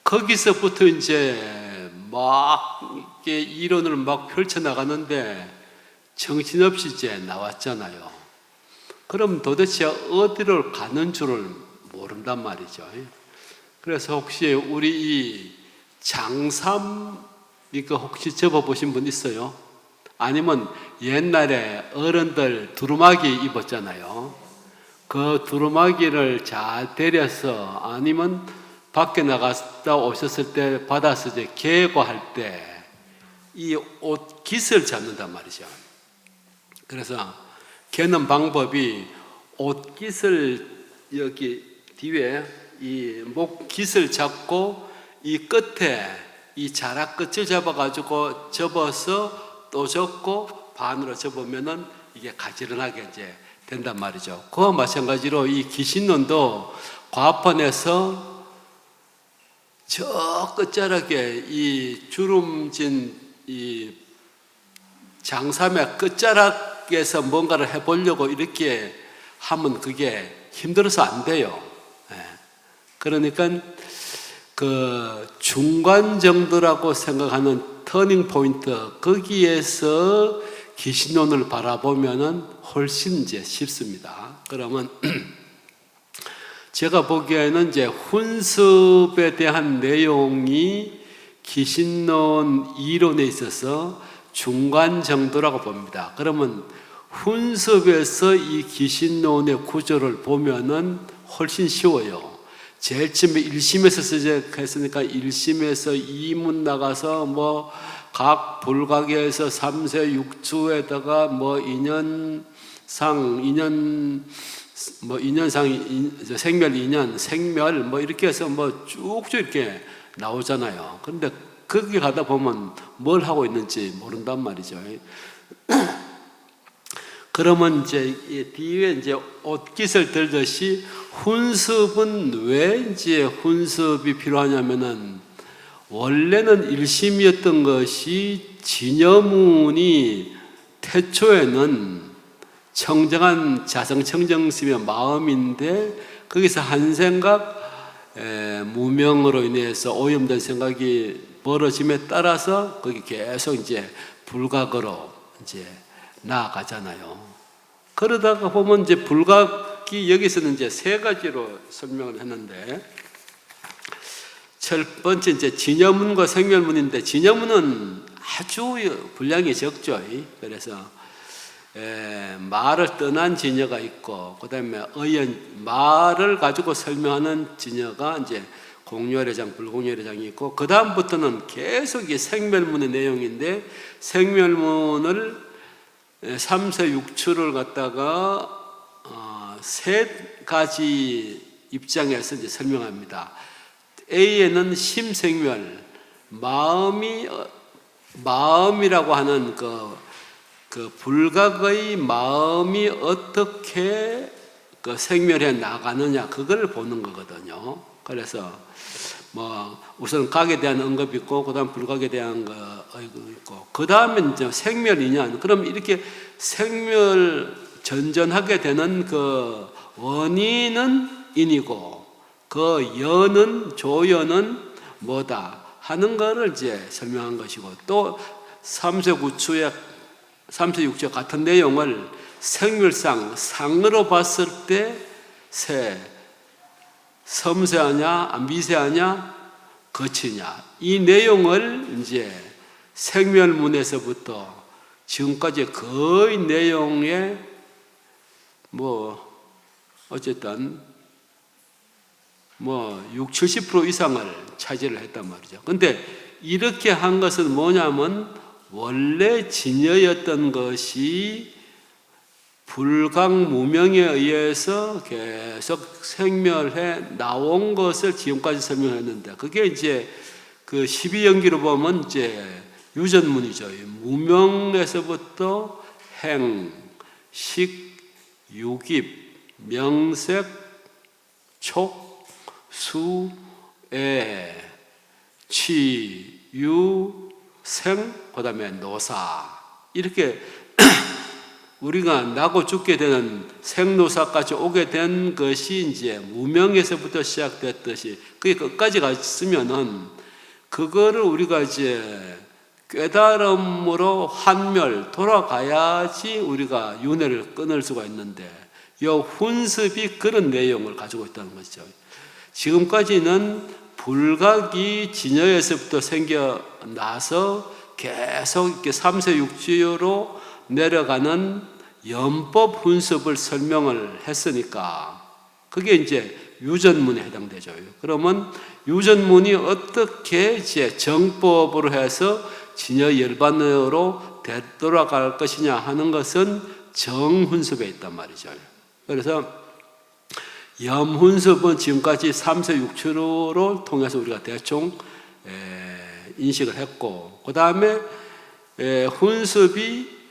거기서부터 이제 막 이렇게 이론을 막 펼쳐나가는데 정신없이 이제 나왔잖아요. 그럼 도대체 어디를 가는 줄을 모른단 말이죠. 그래서 혹시 우리 이 장삼 이거 혹시 접어보신 분 있어요? 아니면 옛날에 어른들 두루마기 입었잖아요. 그 두루마기를 잘 데려서, 아니면 밖에 나갔다 오셨을 때 받아서 이제 개고할 때 이 옷 깃을 잡는단 말이죠. 그래서 개는 방법이 옷 깃을 여기 뒤에 이 목 깃을 잡고 이 끝에 이 자락 끝을 잡아가지고 접어서 또 접고 반으로 접으면은 이게 가지런하게 이제 된단 말이죠. 그와 마찬가지로 이 기신론도 과판에서 저 끝자락에 이 주름진 이 장삼의 끝자락에서 뭔가를 해보려고 이렇게 하면 그게 힘들어서 안 돼요. 그러니까 그 중간 정도라고 생각하는 터닝 포인트, 거기에서 기신론을 바라보면은 훨씬 이제 쉽습니다. 그러면 제가 보기에는 이제 훈습에 대한 내용이 기신론 이론에 있어서 중간 정도라고 봅니다. 그러면 훈습에서 이 기신론의 구조를 보면은 훨씬 쉬워요. 제일 처음에 1심에서 시작했으니까 1심에서 2문 나가서 뭐 각 불가계에서 3세 6추에다가 뭐 2년상 생멸 2년 생멸 뭐 이렇게 해서 뭐 쭉쭉 이렇게 나오잖아요. 그런데 거기 가다 보면 뭘 하고 있는지 모른단 말이죠. 그러면 이제 뒤에 이제 옷깃을 들듯이 훈습은 왜 이제 훈습이 필요하냐면은 원래는 일심이었던 것이 진여문이 태초에는 청정한 자성청정심의 마음인데 거기서 한 생각 무명으로 인해서 오염된 생각이 벌어짐에 따라서 거기 계속 이제 불각으로 이제 나아가잖아요. 그러다가 보면 이제 불각이 여기서는 이제 세 가지로 설명을 했는데 첫 번째 이제 진여문과 생멸문인데 진여문은 아주 분량이 적죠. 그래서 말을 떠난 진여가 있고 그다음에 말을 가지고 설명하는 진여가 이제 공유열애장, 불공유열애장이 있고 그 다음부터는 계속 이 생멸문의 내용인데 생멸문을 3세 6추를 갖다가 세 가지 입장에서 이제 설명합니다. A에는 심생멸, 마음이라고 하는 그 불각의 마음이 어떻게 그 생멸해 나가느냐 그걸 보는 거거든요. 그래서 뭐 우선 각에 대한 언급이 있고 그다음 불각에 대한 거 있고 그다음에 이제 생멸이냐 그럼 이렇게 생멸 전전하게 되는 그 원인은 인이고 그 여는 조여는 뭐다 하는 거를 이제 설명한 것이고 또 3세 6추의 같은 내용을 생멸상 상으로 봤을 때 섬세하냐 미세하냐 거치냐 이 내용을 이제 생멸문에서부터 지금까지 거의 내용의 뭐 어쨌든 뭐 60-70% 이상을 차지를 했단 말이죠. 근데 이렇게 한 것은 뭐냐면 원래 진여였던 것이 불각 무명에 의해서 계속 생멸해 나온 것을 지금까지 설명했는데 그게 이제 그 12연기로 보면 이제 유전문이죠. 무명에서부터 행, 식, 유깁, 명색, 촉, 수, 애, 취, 유, 생, 그 다음에 노사 이렇게 우리가 나고 죽게 되는 생노사까지 오게 된 것이 이제 무명에서부터 시작됐듯이 그게 끝까지 갔으면은 그거를 우리가 이제 깨달음으로 환멸 돌아가야지 우리가 윤회를 끊을 수가 있는데 이 훈습이 그런 내용을 가지고 있다는 것이죠. 지금까지는 불각이 진여에서부터 생겨나서 계속 이렇게 3세 6주로 내려가는 연법 훈습을 설명을 했으니까 그게 이제 유전문에 해당되죠. 그러면 유전문이 어떻게 이제 정법으로 해서 진여 열반으로 되돌아갈 것이냐 하는 것은 정훈습에 있단 말이죠. 그래서 염훈습은 지금까지 3세 6추로 통해서 우리가 대충 인식을 했고 그 다음에 훈습이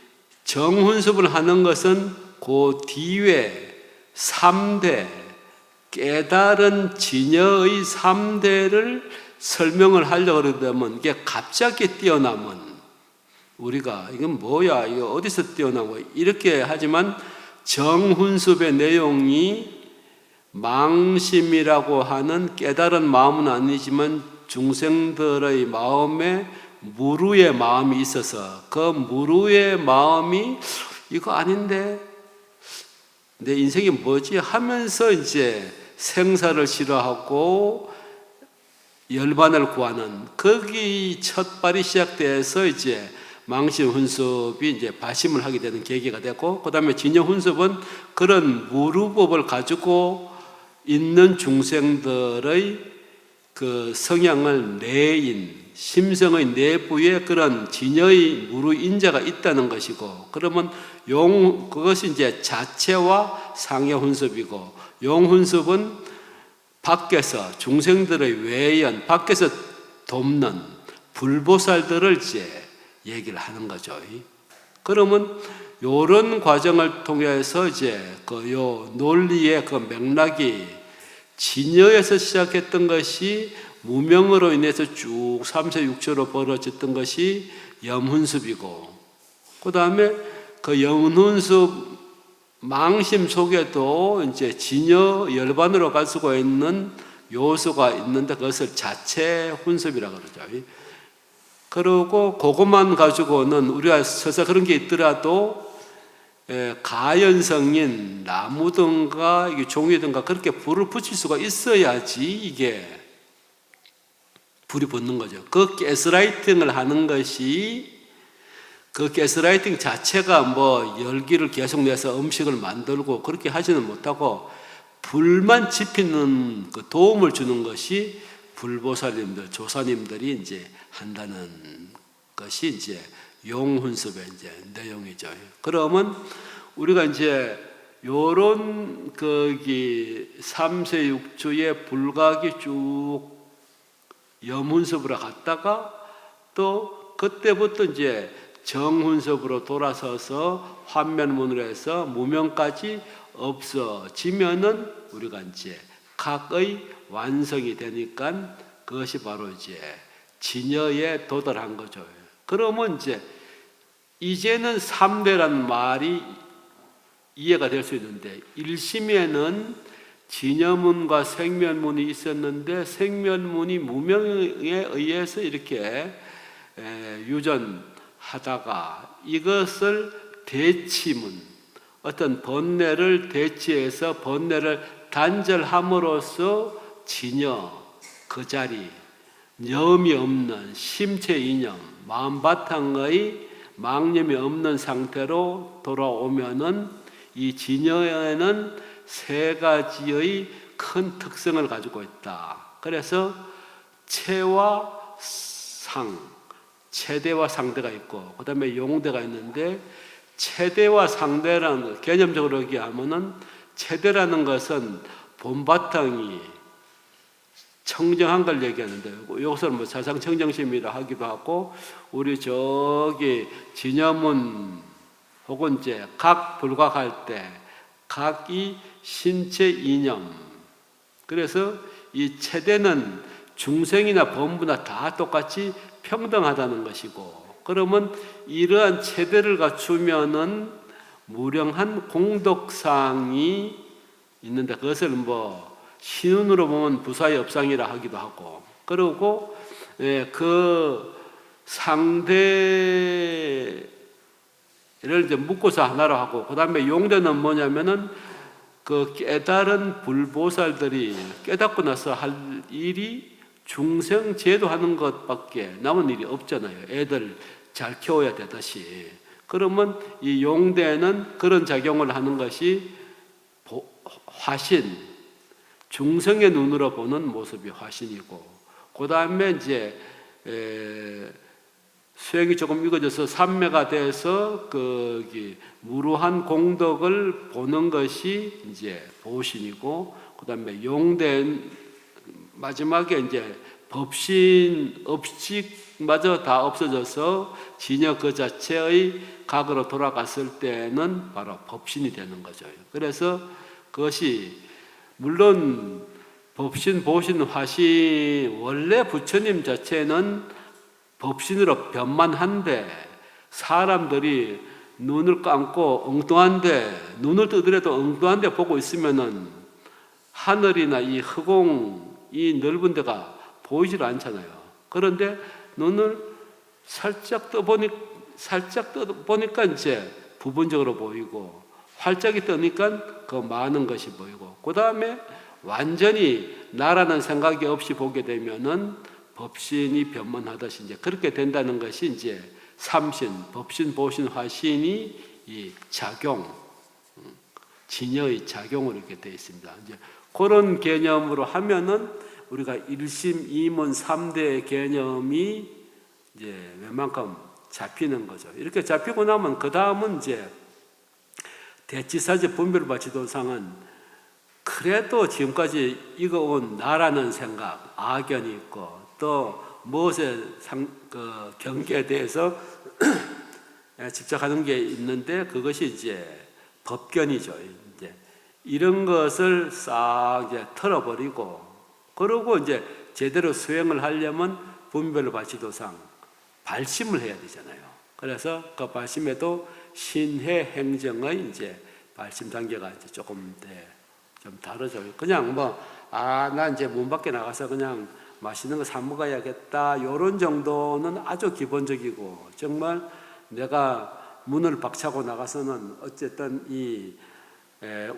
정훈습을 하는 것은 그 뒤에 3대 깨달은 진여의 3대를 설명을 하려고 그러면 이게 갑자기 뛰어나면 우리가 이건 뭐야 이거 어디서 뛰어나고 이렇게 하지만 정훈습의 내용이 망심이라고 하는 깨달은 마음은 아니지만 중생들의 마음에 무루의 마음이 있어서 그 무루의 마음이 이거 아닌데 내 인생이 뭐지 하면서 이제 생사를 싫어하고 열반을 구하는 거기 첫 발이 시작돼서 이제 망심 훈습이 이제 발심을 하게 되는 계기가 되고 그 다음에 진여 훈습은 그런 무루법을 가지고 있는 중생들의 그 성향을 내인 심성의 내부에 그런 진여의 무르인자가 있다는 것이고, 그러면 그것이 이제 자체와 상해 혼습이고, 용혼습은 밖에서 중생들의 외연, 밖에서 돕는 불보살들을 이제 얘기를 하는 거죠. 그러면 이런 과정을 통해서 이제 요 논리의 그 맥락이 진여에서 시작했던 것이 무명으로 인해서 쭉 3세 6초로 벌어졌던 것이 염훈습이고, 그 다음에 그 염훈습 망심 속에도 이제 진여 열반으로 가지고 있는 요소가 있는데 그것을 자체 훈습이라고 그러죠. 그리고 그것만 가지고는 우리가 서서 그런 게 있더라도 가연성인 나무든가 종이든가 그렇게 불을 붙일 수가 있어야지 이게 불이 붙는 거죠. 그 가스라이팅을 하는 것이, 그 가스라이팅 자체가 뭐 열기를 계속 내서 음식을 만들고 그렇게 하지는 못하고 불만 지피는 그 도움을 주는 것이 불보살님들, 조사님들이 이제 한다는 것이 이제 용훈습의 이제 내용이죠. 그러면 우리가 이제 요런 거기 3세 6주의 불각이 쭉 염훈습으로 갔다가 또 그때부터 이제 정훈습으로 돌아서서 환면문으로 해서 무명까지 없어지면은 우리가 이제 각의 완성이 되니까 그것이 바로 이제 진여에 도달한 거죠. 그러면 이제는 3대라는 말이 이해가 될 수 있는데, 1심에는 진여문과 생면문이 있었는데 생면문이 무명에 의해서 이렇게 유전하다가 이것을 대치문, 어떤 번뇌를 대치해서 번뇌를 단절함으로써 진여 그 자리, 염이 없는 심체 이념, 마음바탕의 망념이 없는 상태로 돌아오면은 이 진여에는 세 가지의 큰 특성을 가지고 있다. 그래서 체와 상, 체대와 상대가 있고, 그 다음에 용대가 있는데, 체대와 상대라는 개념적으로 얘기하면은 체대라는 것은 본바탕이 청정한 걸 얘기하는데, 여기서는 뭐 사상청정심이라 하기도 하고, 우리 저기 진여문 혹은 이제 각 불각할 때 각이 신체 이념, 그래서 이 체대는 중생이나 범부나 다 똑같이 평등하다는 것이고, 그러면 이러한 체대를 갖추면은 무량한 공덕상이 있는데, 그것을 뭐 신운으로 보면 부사의 업상이라 하기도 하고, 그리고 그 상대를 이제 묶어서 하나로 하고, 그 다음에 용대는 뭐냐면은 그 깨달은 불보살들이 깨닫고 나서 할 일이 중생 제도하는 것밖에 남은 일이 없잖아요. 애들 잘 키워야 되듯이. 그러면 이 용대는 그런 작용을 하는 것이 화신, 중생의 눈으로 보는 모습이 화신이고, 그 다음에 이제 수행이 조금 익어져서 삼매가 돼서 무루한 공덕을 보는 것이 이제 보신이고, 그 다음에 용대 마지막에 이제 법신, 업식마저 다 없어져서 진여 그 자체의 각으로 돌아갔을 때는 바로 법신이 되는 거죠. 그래서 그것이 물론 법신, 보신, 화신, 원래 부처님 자체는 법신으로 변만한데, 사람들이 눈을 감고 엉뚱한데, 눈을 뜨더라도 엉뚱한데 보고 있으면은 하늘이나 이 허공, 이 넓은 데가 보이질 않잖아요. 그런데 눈을 살짝 떠보니까 이제 부분적으로 보이고, 활짝이 뜨니까 그 많은 것이 보이고, 그 다음에 완전히 나라는 생각이 없이 보게 되면은 법신이 변만하듯이 이제 그렇게 된다는 것이 이제 삼신, 법신, 보신, 화신이 이 작용, 진여의 작용으로 이렇게 되어 있습니다. 이제 그런 개념으로 하면은 우리가 1심, 2문, 3대 개념이 이제 웬만큼 잡히는 거죠. 이렇게 잡히고 나면 그 다음은 이제 대치사지 분별바치도상은 그래도 지금까지 익어온 나라는 생각, 악연이 있고 또 무엇의 경계에 대해서 집착하는 게 있는데 그것이 이제 법견이죠. 이제 이런 것을 싹 이제 털어버리고 그러고 이제 제대로 수행을 하려면 분별바치도상 발심을 해야 되잖아요. 그래서 그 발심에도 신해 행정의 이제 발심 단계가 이제 조금 좀 다르죠. 그냥 나 이제 문 밖에 나가서 그냥 맛있는 거 사 먹어야겠다. 이런 정도는 아주 기본적이고 정말 내가 문을 박차고 나가서는 어쨌든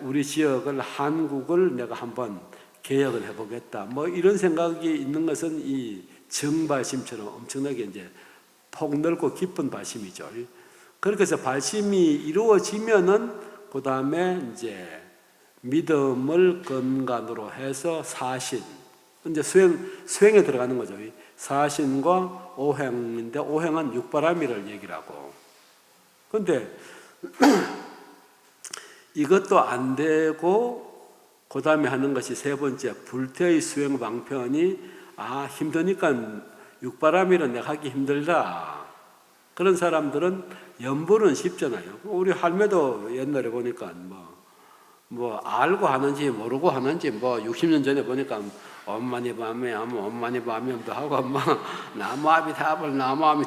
우리 지역을 한국을 내가 한번 개혁을 해보겠다. 이런 생각이 있는 것은 이 정발심처럼 엄청나게 이제 폭넓고 깊은 발심이죠. 그렇게 해서 발심이 이루어지면은 그 다음에 이제 믿음을 근간으로 해서 사신, 이제 수행에 들어가는 거죠. 사신과 오행인데 오행은 육바라밀을 얘기를 하고. 근데 이것도 안 되고 그 다음에 하는 것이 세 번째 불태의 수행 방편이 힘드니까 육바라밀은 내가 하기 힘들다. 그런 사람들은 연불은 쉽잖아요. 우리 할매도 옛날에 보니까 알고 하는지 모르고 하는지 60년 전에 보니까 엄마니 밤에 하면 엄마니 밤에 하고 나무아비 답을 하는데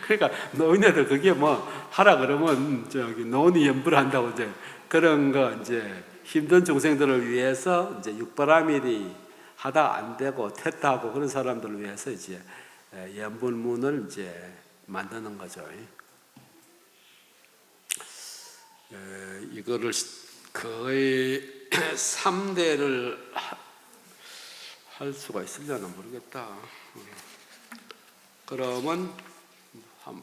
그러니까 노인네들 그게 하라 그러면 노인이 연불한다고 이제 그런 거 이제 힘든 중생들을 위해서 이제 육바라밀이 하다 안 되고 퇴타하고 그런 사람들을 위해서 이제 연불문을 이제 만드는 거죠. 이거를 거의 3대를 할 수가 있으려나 모르겠다. 그러면 한번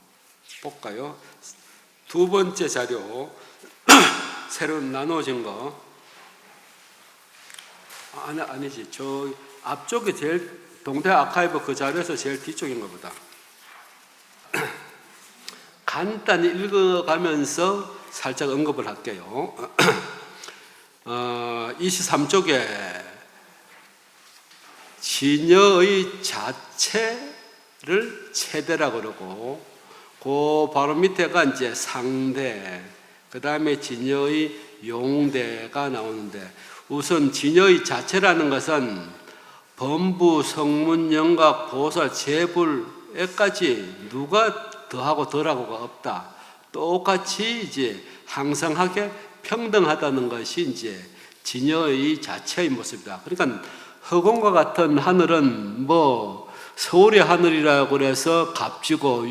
볼까요? 두 번째 자료 새로 나눠진 거 아니지 저 앞쪽에 제일 동대 아카이브 그 자료에서 제일 뒤쪽인 것보다 간단히 읽어가면서 살짝 언급을 할게요. 23쪽에 진여의 자체를 체대라 그러고 그 바로 밑에가 이제 상대, 그 다음에 진여의 용대가 나오는데 우선 진여의 자체라는 것은 범부, 성문, 영각, 보살, 재불에까지 누가 더하고 덜하고가 없다. 똑같이 이제 항상하게 평등하다는 것이 이제 진여의 자체의 모습이다. 그러니까 허공과 같은 하늘은 서울의 하늘이라고 그래서 값지고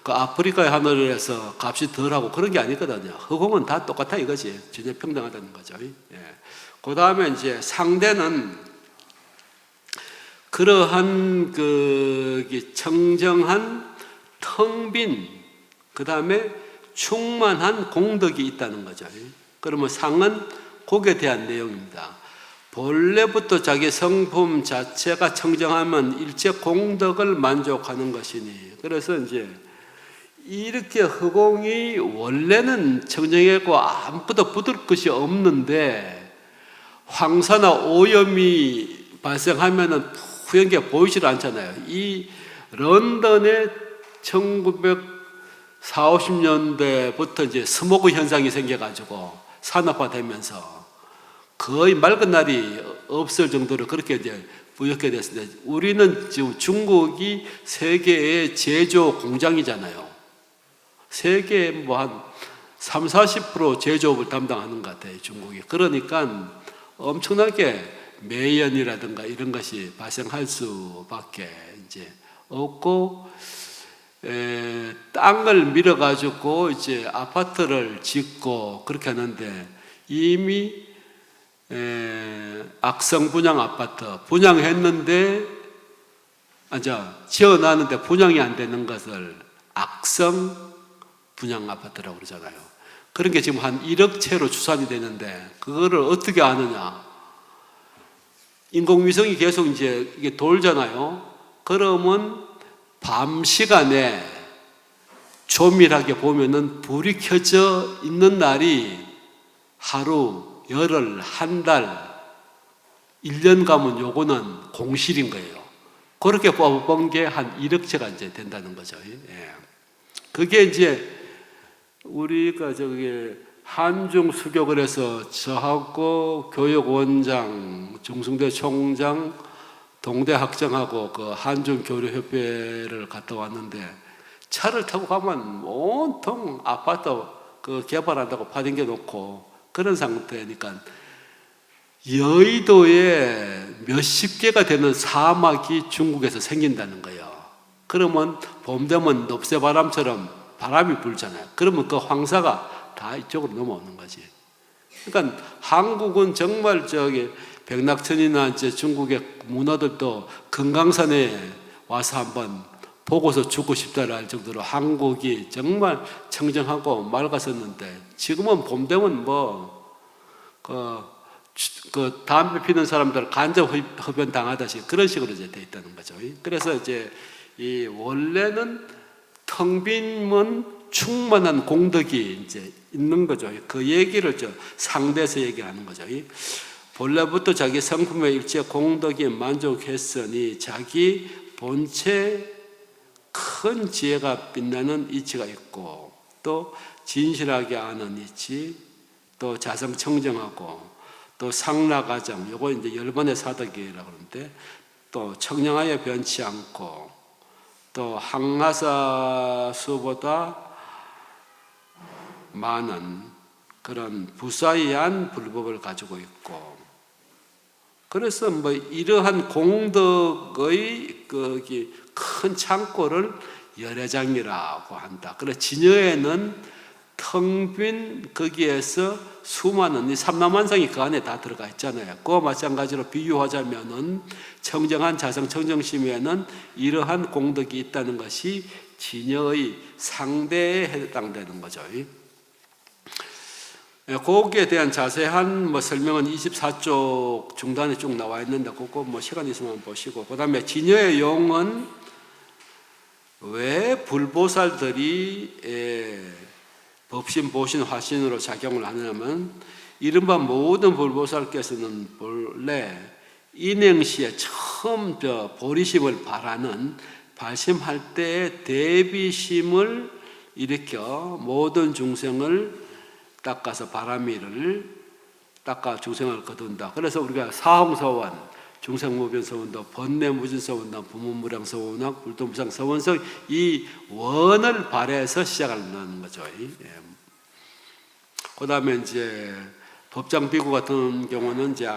그 아프리카의 하늘에서 값이 덜하고 그런 게 아니거든요. 허공은 다 똑같아 이거지. 전혀 평등하다는 거죠. 그 다음에 이제 상대는 그러한 청정한 텅 빈 그 다음에 충만한 공덕이 있다는 거죠. 그러면 상은 곡에 대한 내용입니다. 본래부터 자기 성품 자체가 청정하면 일체 공덕을 만족하는 것이니. 그래서 이제 이렇게 허공이 원래는 청정하고 아무것도 붙을 것이 없는데 황사나 오염이 발생하면은 푸연 게 보이질 않잖아요. 이 런던의 1940~50년대부터 이제 스모그 현상이 생겨가지고 산업화되면서 거의 맑은 날이 없을 정도로 그렇게 이제 부역게 됐습니다. 우리는 지금 중국이 세계의 제조 공장이잖아요. 세계 한 30~40% 제조업을 담당하는 것 같아요, 중국이. 그러니까 엄청나게 매연이라든가 이런 것이 발생할 수밖에 이제 없고, 땅을 밀어가지고 이제 아파트를 짓고 그렇게 하는데 이미 악성 분양 아파트 분양했는데 지어놨는데 분양이 안 되는 것을 악성 분양 아파트라고 그러잖아요. 그런 게 지금 한 1억 채로 추산이 되는데 그거를 어떻게 아느냐? 인공위성이 계속 이제 이게 돌잖아요. 그러면 밤 시간에 조밀하게 보면은 불이 켜져 있는 날이 하루, 열흘, 한 달, 1년 가면 요거는 공실인 거예요. 그렇게 뽑은 게 한 1억 채가 이제 된다는 거죠. 예. 그게 이제 우리가 저기 한중 수교를 해서 저하고 교육원장, 중승대 총장, 동대 학장하고 그 한중 교류협회를 갔다 왔는데 차를 타고 가면 온통 아파트 그 개발한다고 파댕겨 놓고 그런 상태니까 여의도에 몇십 개가 되는 사막이 중국에서 생긴다는 거예요. 그러면 봄 되면 넙새바람처럼 바람이 불잖아요. 그러면 그 황사가 다 이쪽으로 넘어오는 거지. 그러니까 한국은 정말 저기 백낙천이나 이제 중국의 문화들도 금강산에 와서 한번 보고서 죽고 싶다를 할 정도로 한국이 정말 청정하고 맑았었는데 지금은 봄 되면 그 담배 피는 사람들 간접 흡연 당하듯이 그런 식으로 이제 돼 있다는 거죠. 그래서 이제 이 원래는 텅 빈면 충만한 공덕이 이제 있는 거죠. 그 얘기를 상대에서 얘기하는 거죠. 본래부터 자기 성품의 일체 공덕이 만족했으니 자기 본체 큰 지혜가 빛나는 이치가 있고 또 진실하게 아는 이치, 또 자성청정하고 또 상락아정, 요거 이제 10번의 사덕이라고 그러는데 또 청량하게 변치 않고 또 항하사수보다 많은 그런 부사이한 불법을 가지고 있고 그래서 이러한 공덕의 큰 창고를 열애장이라고 한다. 그래서 진여에는 텅 빈 거기에서 수많은 이 삼라만상이 그 안에 다 들어가 있잖아요. 그와 마찬가지로 비유하자면은 청정한 자성 청정심에는 이러한 공덕이 있다는 것이 진여의 상대에 해당되는 거죠. 거기에 대한 자세한 설명은 24쪽 중단에 쭉 나와 있는데 그거 시간 있으면 보시고 그 다음에 진여의 용은 왜 불보살들이 법신, 보신, 화신으로 작용을 하냐면 이른바 모든 불보살께서는 본래 인행시에 처음 보리심을 바라는 발심할 때의 대비심을 일으켜 모든 중생을 닦아서 바람이를 닦아 중생을 거둔다. 그래서 우리가 사홍서원, 중생무변서원도, 번뇌무진서원도, 부문무량서원학, 불도무상서원서 이 원을 발해서 시작하는 거죠. 그 다음에 이제 법장비구 같은 경우는 이제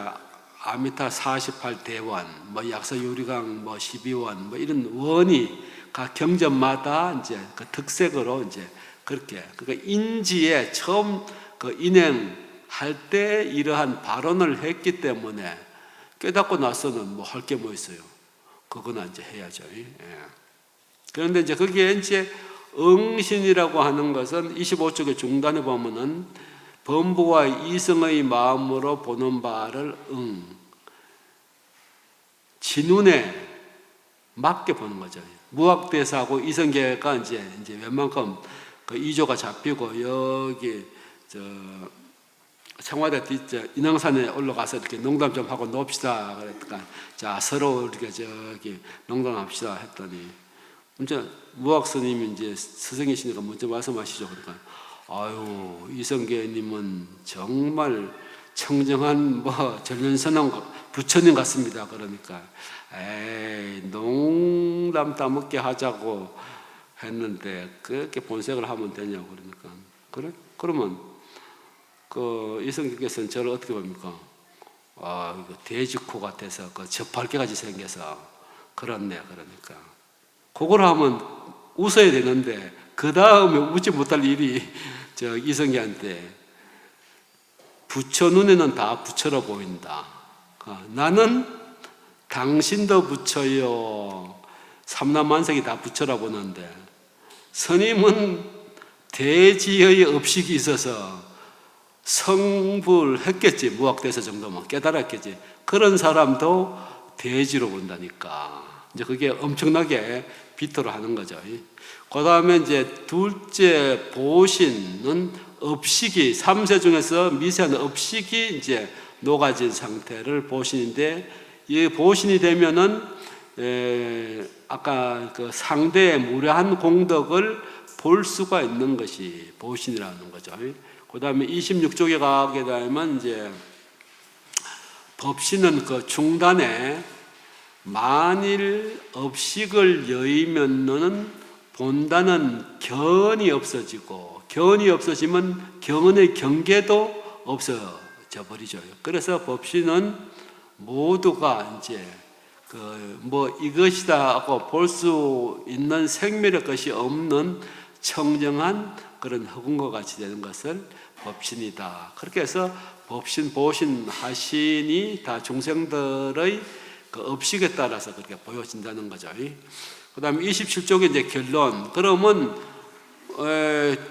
아미타 48대원, 약사유리강 12원, 이런 원이 각 경전마다 이제 그 특색으로 이제 그렇게 그러니까 인지에 처음 그 인행할 때 이러한 발언을 했기 때문에 깨닫고 나서는 할 게 뭐 있어요? 그거는 이제 해야죠. 그런데 이제 거기에 이제 응신이라고 하는 것은 25쪽의 중단에 보면은 범부와 이성의 마음으로 보는 바를 진운에 맞게 보는 거죠. 무학대사하고 이성계가 이제 웬만큼 그 이조가 잡히고 여기 청와대 인왕산에 올라가서 이렇게 농담 좀 하고 놉시다 그랬더니 자 서로 이렇게 농담합시다 했더니 이제 무학 스님이 이제 스승이시니까 먼저 말씀하시죠. 그러니까 아유 이성계님은 정말 청정한 전륜선왕 부처님 같습니다. 그러니까 에이 농담 따먹게 하자고 했는데 그렇게 본색을 하면 되냐고 그러니까 그래? 그러면 그 이성계께서는 저를 어떻게 봅니까? 이거 돼지코 같아서 저팔계같이 생겨서 그렇네 그러니까 그걸 하면 웃어야 되는데 그 다음에 웃지 못할 일이 이성계한테 부처 눈에는 다 부처로 보인다. 나는 당신도 부처요. 삼라만상이 다 부처라 보는데 스님은 대지의 업식이 있어서 성불했겠지. 무학대사 정도면 깨달았겠지. 그런 사람도 대지로 본다니까. 이제 그게 엄청나게 비토를 하는 거죠. 그 다음에 이제 둘째 보신은 업식이 3세 중에서 미세한 업식이 이제 녹아진 상태를 보신인데, 이 보신이 되면은 아까 그 상대의 무례한 공덕을 볼 수가 있는 것이 보신이라는 거죠. 그 다음에 26쪽에 가게 되면 이제 법신은 그 중단에 만일 업식을 여의면은 본다는 견이 없어지고, 견이 없어지면 견의 경계도 없어져 버리죠. 그래서 법신은 모두가 이제 그 뭐 이것이다 하고 볼 수 있는 생멸의 것이 없는 청정한 그런 흑운과 같이 되는 것을 법신이다. 그렇게 해서 법신, 보신, 하신이 다 중생들의 그 업식에 따라서 그렇게 보여진다는 거죠. 그 다음에 27쪽에 이제 결론. 그러면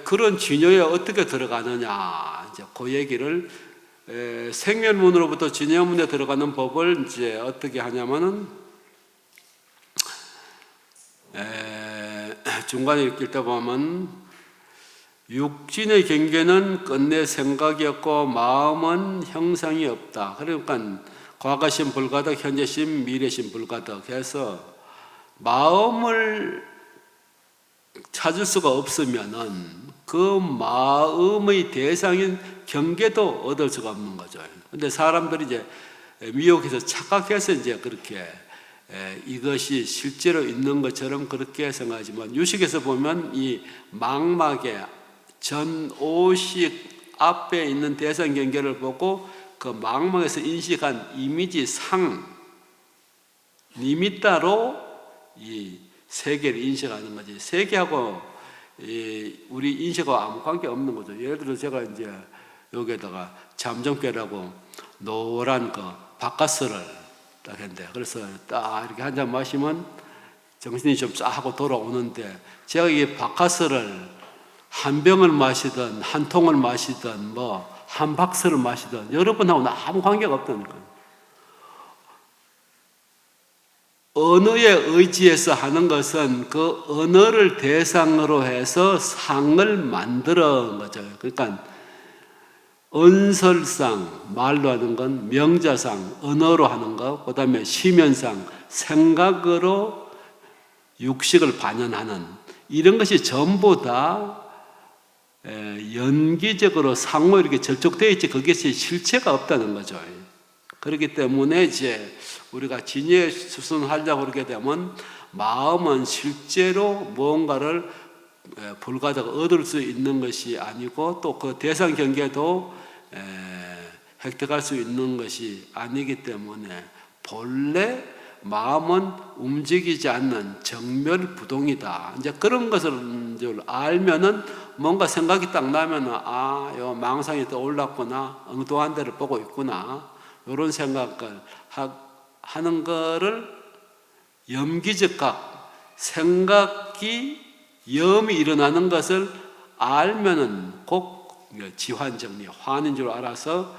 그런 진여에 어떻게 들어가느냐. 이제 그 얘기를 생멸문으로부터 진여문에 들어가는 법을 이제 어떻게 하냐면은 중간에 읽을 때 보면 육진의 경계는 끝내 생각이 없고 마음은 형상이 없다. 그러니까 과거심 불가득, 현재심, 미래심 불가득 해서 마음을 찾을 수가 없으면은 그 마음의 대상인 경계도 얻을 수가 없는 거죠. 근데 사람들이 이제 미혹해서 착각해서 이제 그렇게 이것이 실제로 있는 것처럼 그렇게 생각하지만, 유식에서 보면 이 망막의 전오식 앞에 있는 대상 경계를 보고 그 망막에서 인식한 이미지 상, 니미따로 이 세계를 인식하는 거지. 세계하고 우리 인식하고 아무 관계 없는 거죠. 예를 들어 제가 이제 여기에다가 잠정깨라고 노란 그 바카스를 딱 했는데, 그래서 딱 이렇게 한 잔 마시면 정신이 좀 쫙 하고 돌아오는데, 제가 이 바카스를 한 병을 마시든 한 통을 마시든 뭐 한 박스를 마시든 여러 번 하고 아무 관계가 없다는 거예요. 언어에 의지해서 하는 것은 그 언어를 대상으로 해서 상을 만들어 거죠. 그러니까 언설상, 말로 하는 건 명자상, 언어로 하는 것, 그 다음에 시면상, 생각으로 육식을 반영하는 이런 것이 전부 다 연기적으로 상호 이렇게 접촉되어 있지, 그것이 실체가 없다는 거죠. 그렇기 때문에 이제 우리가 진여 수순하려고 그러게 되면 마음은 실제로 무언가를 불가득 얻을 수 있는 것이 아니고, 또 그 대상 경계도 획득할 수 있는 것이 아니기 때문에 본래 마음은 움직이지 않는 정멸부동이다. 이제 그런 것을 알면은 뭔가 생각이 딱 나면은 요 망상이 떠올랐구나, 엉뚱한 데를 보고 있구나, 이런 생각을 하는 거를 염기적각, 생각이 염이 일어나는 것을 알면은 꼭 지환정리, 환인 줄 알아서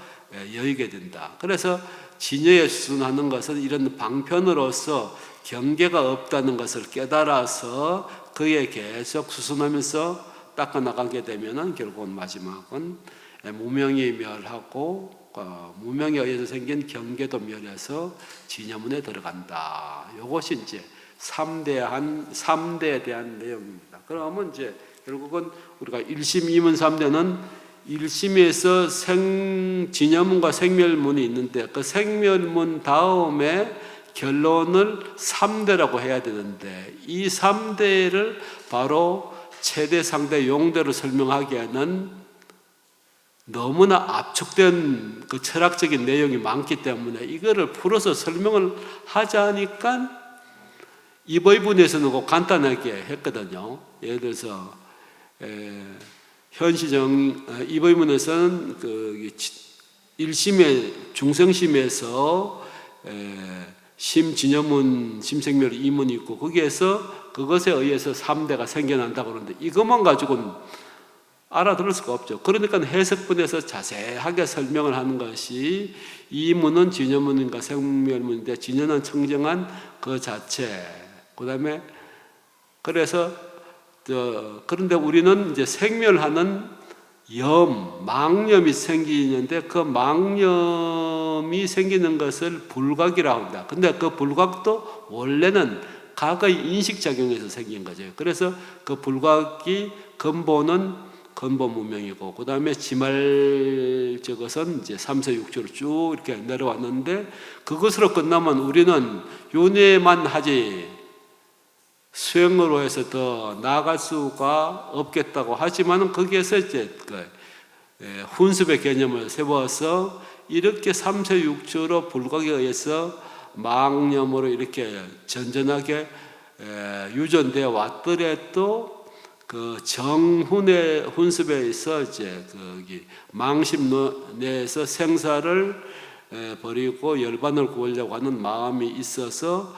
여의게 된다. 그래서 진여에 수순하는 것은 이런 방편으로서 경계가 없다는 것을 깨달아서 그에 계속 수순하면서 닦아나가게 되면은 결국은 마지막은 무명이 멸하고 무명에 의해서 생긴 경계도 멸해서 진여문에 들어간다. 이것이 이제 3대에 대한 내용입니다. 그러면 이제 결국은 우리가 1심, 2문, 3대는 1심에서 진여문과 생멸문이 있는데, 그 생멸문 다음에 결론을 3대라고 해야 되는데, 이 3대를 바로 최대, 상대, 용대로 설명하기에는 너무나 압축된 그 철학적인 내용이 많기 때문에 이거를 풀어서 설명을 하자니까 이부분에서는 간단하게 했거든요. 예를 들어서 현시정 이부문에서는 그 1심의 중생심에서 심진여문, 심생멸 2문이 있고, 거기에서 그것에 의해서 3대가 생겨난다고 그러는데, 이것만 가지고는 알아들을 수가 없죠. 그러니까 해석문에서 자세하게 설명을 하는 것이 이 문은 진여문인가 생멸문인데 진여는 청정한 그 자체. 그다음에 그래서 그런데 우리는 이제 생멸하는 망념이 생기는데 그 망념이 생기는 것을 불각이라고 합니다. 근데 그 불각도 원래는 각의 인식작용에서 생긴 거죠. 그래서 그 불각이 근본은 근본무명이고, 그 다음에 지말적 것은 이제 3세 6조로 쭉 이렇게 내려왔는데, 그것으로 끝나면 우리는 윤회만 하지 수행으로 해서 더 나아갈 수가 없겠다고 하지만, 거기에서 이제 훈습의 개념을 세워서 이렇게 3세 6조로 불각에 의해서 망념으로 이렇게 전전하게 유전되어 왔더라도 그 정훈의 훈습에 있어 이제 거기 망심 내에서 생사를 버리고 열반을 구하려고 하는 마음이 있어서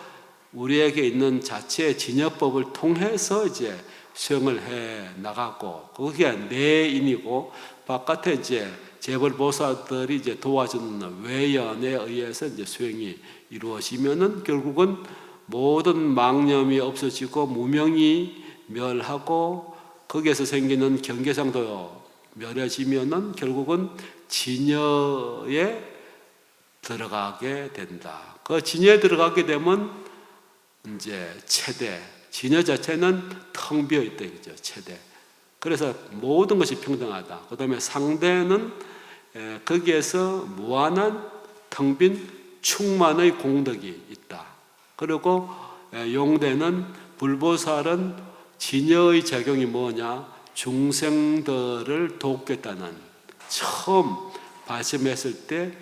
우리에게 있는 자체의 진여법을 통해서 이제 수행을 해 나가고, 그게 내인이고 바깥에 이제 재벌보살들이 이제 도와주는 외연에 의해서 이제 수행이 이루어지면은 결국은 모든 망념이 없어지고 무명이 멸하고 거기에서 생기는 경계상도 멸해지면은 결국은 진여에 들어가게 된다. 그 진여에 들어가게 되면 이제 최대, 진여 자체는 텅 비어 있다 이거죠. 최대. 그래서 모든 것이 평등하다. 그 다음에 상대는 거기에서 무한한 텅 빈 충만의 공덕이 있다. 그리고 용대는 불보살은 진여의 작용이 뭐냐? 중생들을 돕겠다는, 처음 발심했을 때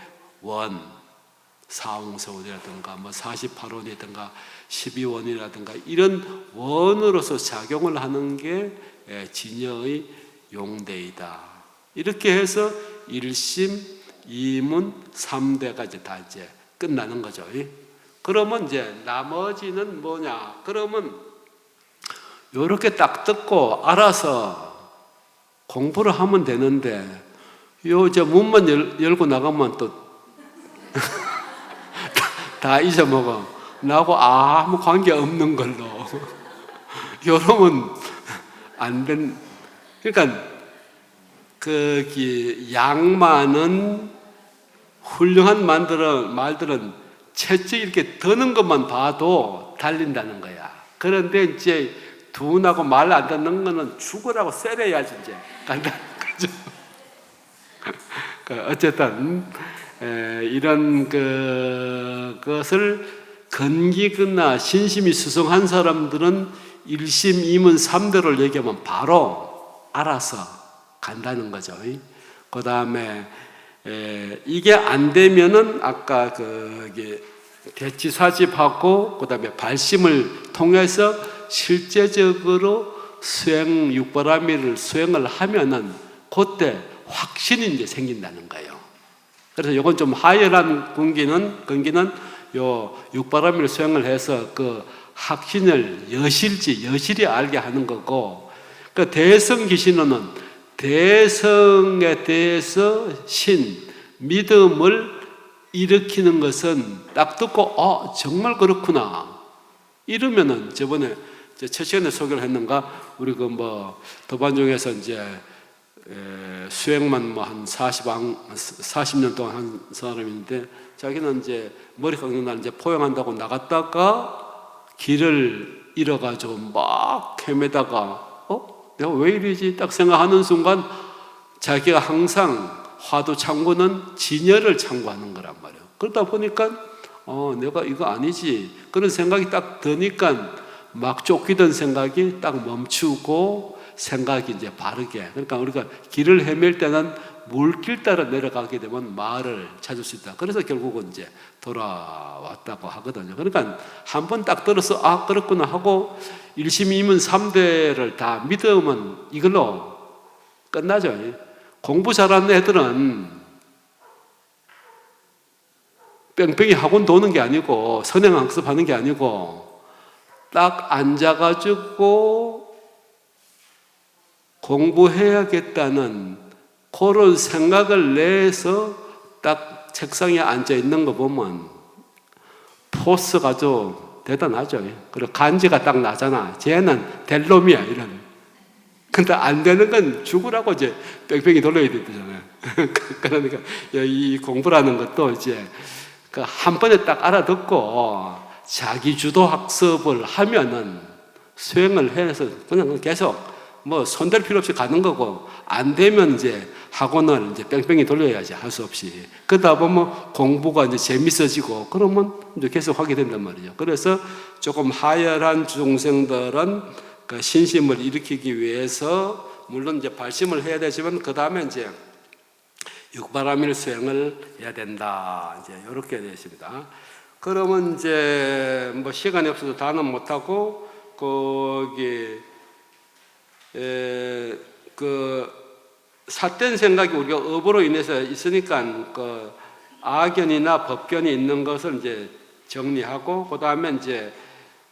사홍서원이라든가 48원이라든가 12원이라든가 이런 원으로서 작용을 하는 게 진여의 용대이다. 이렇게 해서 1심, 2문, 3대가 이제 끝나는 거죠. 그러면 이제 나머지는 뭐냐? 그러면 요렇게 딱 듣고 알아서 공부를 하면 되는데, 저 문만 열고 나가면 또 다 잊어먹어. 나하고 아무 관계 없는 걸로. 요러면 안 된. 그러니까 양만은 훌륭한 말들은 채찍 이렇게 드는 것만 봐도 달린다는 거야. 그런데 이제 둔하고 말 안 듣는 거는 죽으라고 세려야지 이제 간다는 거죠. 어쨌든 이런 것을 건기거나 신심이 수성한 사람들은 1심, 2문, 3대를 얘기하면 바로 알아서 간다는 거죠. 그 다음에 이게 안 되면은 아까 대치사집하고 그 다음에 발심을 통해서 실제적으로 육바라밀을 수행을 하면은 그때 확신이 이제 생긴다는 거예요. 그래서 이건 좀 하열한 근기는 요 육바라밀 수행을 해서 그 확신을 여실히 알게 하는 거고, 그 대성 기신론은 대성에 대해서 믿음을 일으키는 것은 딱 듣고 정말 그렇구나 이러면은, 저번에 첫 시간에 소개를 했는가, 우리 도반중에서 이제 수행만 한 40년 동안 한 사람인데, 자기는 이제 머리 깎는 날 이제 포용한다고 나갔다가 길을 잃어가지고 막 헤매다가 내가 왜 이러지 딱 생각하는 순간 자기가 항상 화두 참고는 진여를 참고하는 거란 말이에요. 그러다 보니까 내가 이거 아니지 그런 생각이 딱 드니까 막 쫓기던 생각이 딱 멈추고 생각이 이제 바르게. 그러니까 우리가 길을 헤맬 때는 물길 따라 내려가게 되면 마을을 찾을 수 있다. 그래서 결국은 이제 돌아왔다고 하거든요. 그러니까 한 번 딱 들어서 그렇구나 하고 1심, 2문, 3대를 다 믿으면 이걸로 끝나죠. 공부 잘하는 애들은 뺑뺑이 학원 도는 게 아니고 선행학습하는 게 아니고 딱 앉아가지고 공부해야겠다는 그런 생각을 내서 딱 책상에 앉아 있는 거 보면 포스가 아주 대단하죠. 그리고 간지가 딱 나잖아. 쟤는 될 놈이야, 이런. 근데 안 되는 건 죽으라고 이제 뺑뺑이 돌려야 되잖아요. 그러니까 이 공부라는 것도 이제 한 번에 딱 알아듣고 자기 주도 학습을 하면은 수행을 해서 그냥 계속 뭐 손댈 필요 없이 가는 거고, 안 되면 이제 학원을 이제 뺑뺑이 돌려야지, 할 수 없이. 그러다 보면 공부가 이제 재밌어지고 그러면 이제 계속 하게 된단 말이죠. 그래서 조금 하열한 중생들은 그 신심을 일으키기 위해서 물론 이제 발심을 해야 되지만 그 다음에 이제 육바라밀 수행을 해야 된다. 이제 이렇게 되어 있습니다. 그러면 이제 뭐 시간이 없어서 다는 못하고 거기 그 삿된 생각이 우리가 업으로 인해서 있으니까 그 악견이나 법견이 있는 것을 이제 정리하고, 그 다음에 이제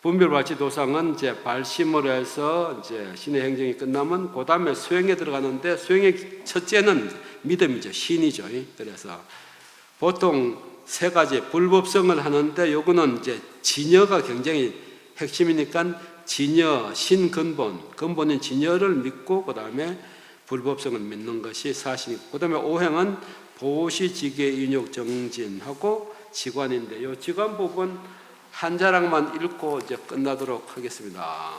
분별발치 도상은 이제 발심을 해서 이제 신의 행정이 끝나면 그 다음에 수행에 들어가는데, 수행의 첫째는 믿음이죠. 신이죠. 그래서 보통 세 가지 불법성을 하는데, 요거는 이제 진여가 굉장히 핵심이니까 진여, 근본인 진여를 믿고 그 다음에 불법성을 믿는 것이 사실이고, 그 다음에 오행은 보시, 지계, 인욕, 정진하고 지관인데, 이 지관 부분 한 자락만 읽고 이제 끝나도록 하겠습니다.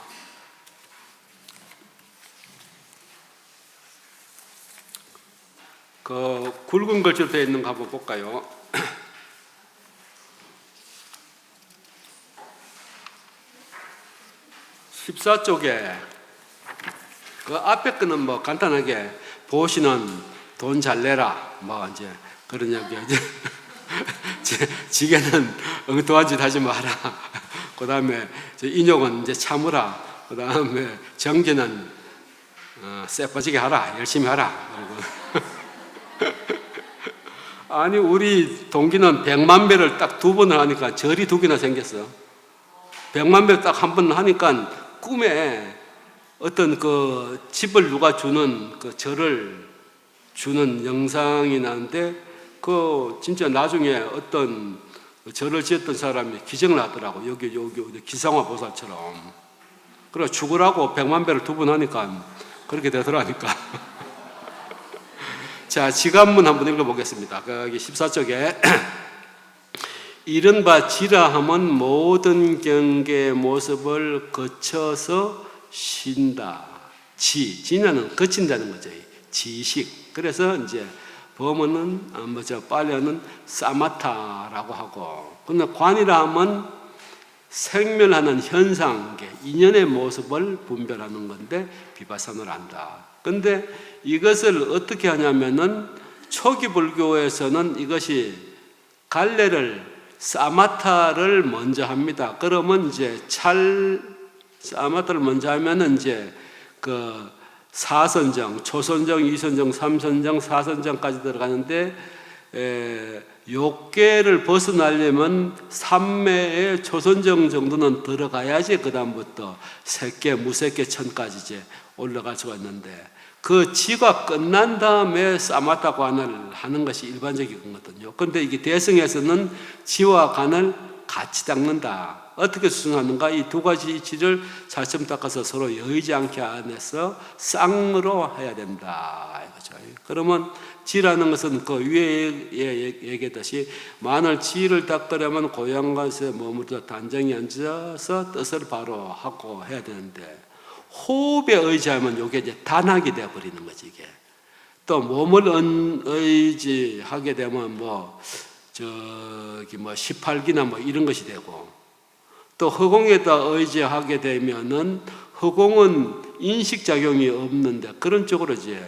그 굵은 글씨로 되어 있는 거 한번 볼까요? 14쪽에 그 앞에 거는 뭐 간단하게 보시는 돈 잘 내라 뭐 이제 그런 이야기. 지게는 엉뚱한 짓 하지 마라. 그 다음에 인욕은 이제 참으라. 그 다음에 정기는 쎄 빠지게 하라. 열심히 하라. 아니 우리 동기는 100만 배를 딱 2번을 하니까 절이 2개나 생겼어. 100만 배를 딱 한 번 하니까 꿈에 어떤 그 집을 누가 주는 그 절을 주는 영상이 나는데, 그 진짜 나중에 어떤 절을 지었던 사람이 기증을 하더라고. 여기 기상화 보살처럼. 그래 죽으라고 100만 배를 2번 하니까 그렇게 되더라니까. 자, 지관문 한번 읽어보겠습니다. 거기 14쪽에 이른바 지라함은 모든 경계의 모습을 거쳐서 쉰다. 지냐는 거친다는 거죠. 지식. 그래서 이제 범어는 빨려는 사마타라고 하고, 근데 관이라 하면 생멸하는 현상, 인연의 모습을 분별하는 건데 비파사나를 한다. 근데 이것을 어떻게 하냐면은 초기 불교에서는 이것이 갈래를 사마타를 먼저 합니다. 그러면 이제 사마타를 먼저 하면은 이제 그 사선정, 초선정, 이선정, 삼선정, 사선정까지 들어가는데, 욕계를 벗어나려면 삼매의 초선정 정도는 들어가야지 그 다음부터 색계, 무색계, 천까지 이제 올라갈 수가 있는데, 그 지가 끝난 다음에 사마타 관을 하는 것이 일반적인 거거든요. 그런데 이게 대승에서는 지와 관을 같이 닦는다. 어떻게 수행하는가? 이 두 가지 지를 차츰 닦아서 서로 여의지 않게 안에서 쌍으로 해야 된다. 이거죠. 그러면 지라는 것은 그 위에 얘기했듯이 만일 지를 닦으려면 고향가서 머무르다 단정히 앉아서 뜻을 바로 하고 해야 되는데, 호흡에 의지하면 이게 이제 단학이 되어버리는 거지. 이게 또 몸을 의지하게 되면 뭐 18기나 뭐 이런 것이 되고, 또 허공에다 의지하게 되면은 허공은 인식작용이 없는데 그런 쪽으로 이제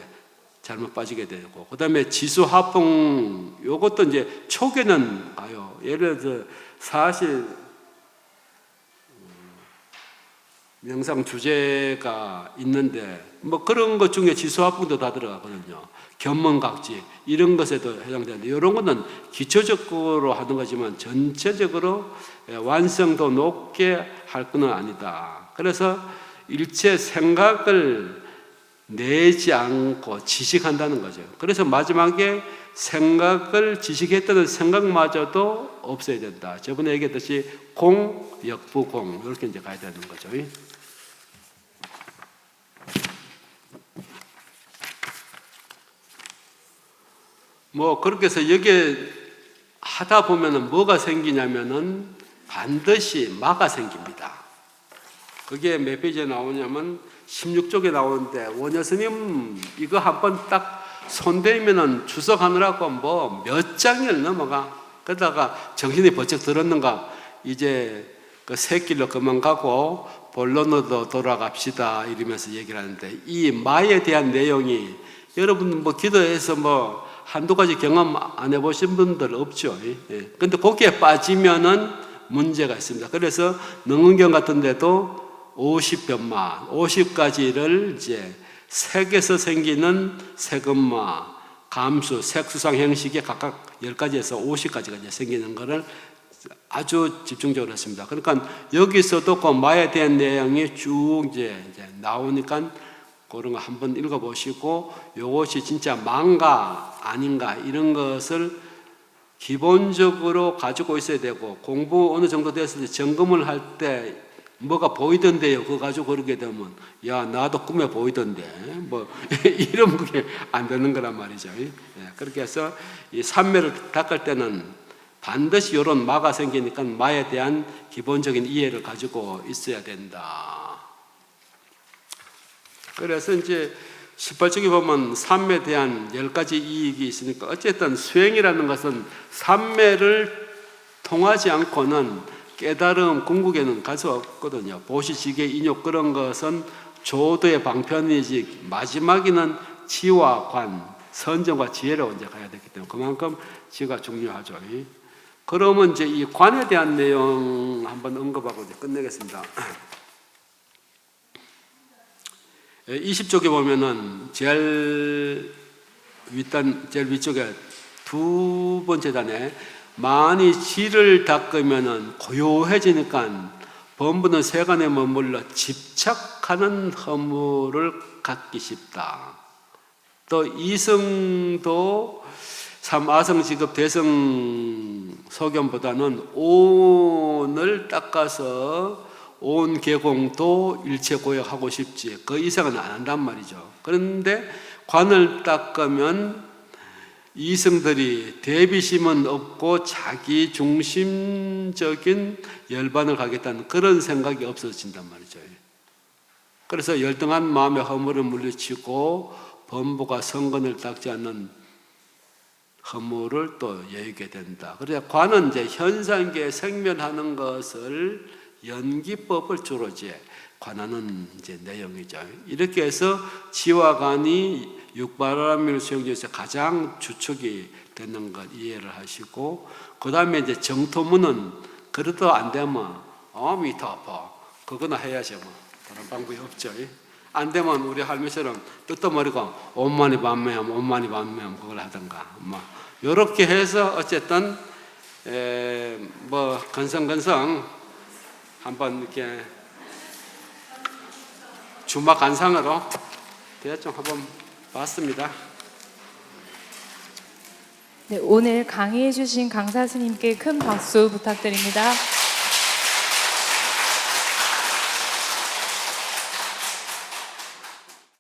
잘못 빠지게 되고, 그 다음에 지수하풍 요것도 이제 초기는 가요. 예를 들어서 사실 명상 주제가 있는데 뭐 그런 것 중에 지수하풍도 다 들어가거든요. 견문각지 이런 것에도 해당되는데, 이런 거는 기초적으로 하는 거지만 전체적으로 완성도 높게 할 건 아니다. 그래서 일체 생각을 내지 않고 지식한다는 거죠. 그래서 마지막에 생각을 지식했다는 생각마저도 없어야 된다. 저번에 얘기했듯이 공, 역부, 공 이렇게 이제 가야 되는 거죠. 뭐 그렇게 해서 여기에 하다 보면은 뭐가 생기냐면은 반드시 마가 생깁니다. 그게 몇 페이지에 나오냐면 16쪽에 나오는데 원효스님 이거 한번 딱 손대면은 주석하느라고 뭐 몇 장을 넘어가. 그러다가 정신이 번쩍 들었는가 이제 그 새길로 그만 가고 본론으로 돌아갑시다 이러면서 얘기를 하는데 이 마에 대한 내용이 여러분 뭐 기도해서 뭐 한두 가지 경험 안 해보신 분들 없죠. 근데 거기에 빠지면은 문제가 있습니다. 그래서 능은경 같은 데도 50변마, 50가지를 이제 색에서 생기는 색음마, 감수, 색수상 형식이 각각 10가지에서 50가지가 이제 생기는 것을 아주 집중적으로 했습니다. 그러니까 여기서도 그 마에 대한 내용이 쭉 이제 나오니까 그런 거 한번 읽어보시고 이것이 진짜 마인가 아닌가 이런 것을 기본적으로 가지고 있어야 되고 공부 어느 정도 됐을 때 점검을 할 때 뭐가 보이던데요. 그거 가지고 그러게 되면 야 나도 꿈에 보이던데 뭐 이런 게 안 되는 거란 말이죠. 그렇게 해서 이 삼매를 닦을 때는 반드시 이런 마가 생기니까 마에 대한 기본적인 이해를 가지고 있어야 된다. 그래서 이제 18쪽에 보면 삼매에 대한 10가지 이익이 있으니까 어쨌든 수행이라는 것은 삼매를 통하지 않고는 깨달음, 궁극에는 갈 수 없거든요. 보시지계, 인욕 그런 것은 조도의 방편이지 마지막에는 지와 관, 선정과 지혜로 이제 가야 되기 때문에 그만큼 지가 중요하죠. 그러면 이제 이 관에 대한 내용 한번 언급하고 이제 끝내겠습니다. 20쪽에 보면은 제일 위쪽에 두 번째 단에 많이 지를 닦으면은 고요해지니까 범부는 세간에 머물러 집착하는 허물을 갖기 쉽다. 또 이성도 삼아성지급 대성 소견보다는 온을 닦아서 온 계공도 일체 고역하고 싶지 그 이상은 안 한단 말이죠. 그런데 관을 닦으면 이성들이 대비심은 없고 자기 중심적인 열반을 가겠다는 그런 생각이 없어진단 말이죠. 그래서 열등한 마음의 허물을 물리치고 범부가 성근을 닦지 않는 허물을 또 여기게 된다. 그래서 관은 이제 현상계에 생멸하는 것을 연기법을 주로 이제 관하는 이제 내용이죠. 이렇게 해서 지와 관이 육바라밀 수행에서 가장 주축이 되는 것 이해를 하시고 그 다음에 이제 정토문은 그래도 안 되면 미타파 그거나 해야죠. 뭐 다른 방법이 없죠. 안 되면 우리 할머니처럼 뜯어버리고 엄마니 반매함 그걸 하든가 뭐 이렇게 해서 어쨌든 뭐 건성건성 한번 이렇게 주막 안상으로 대충 한번 봤습니다. 네, 오늘 강의해 주신 강사 스님께 큰 박수 부탁드립니다.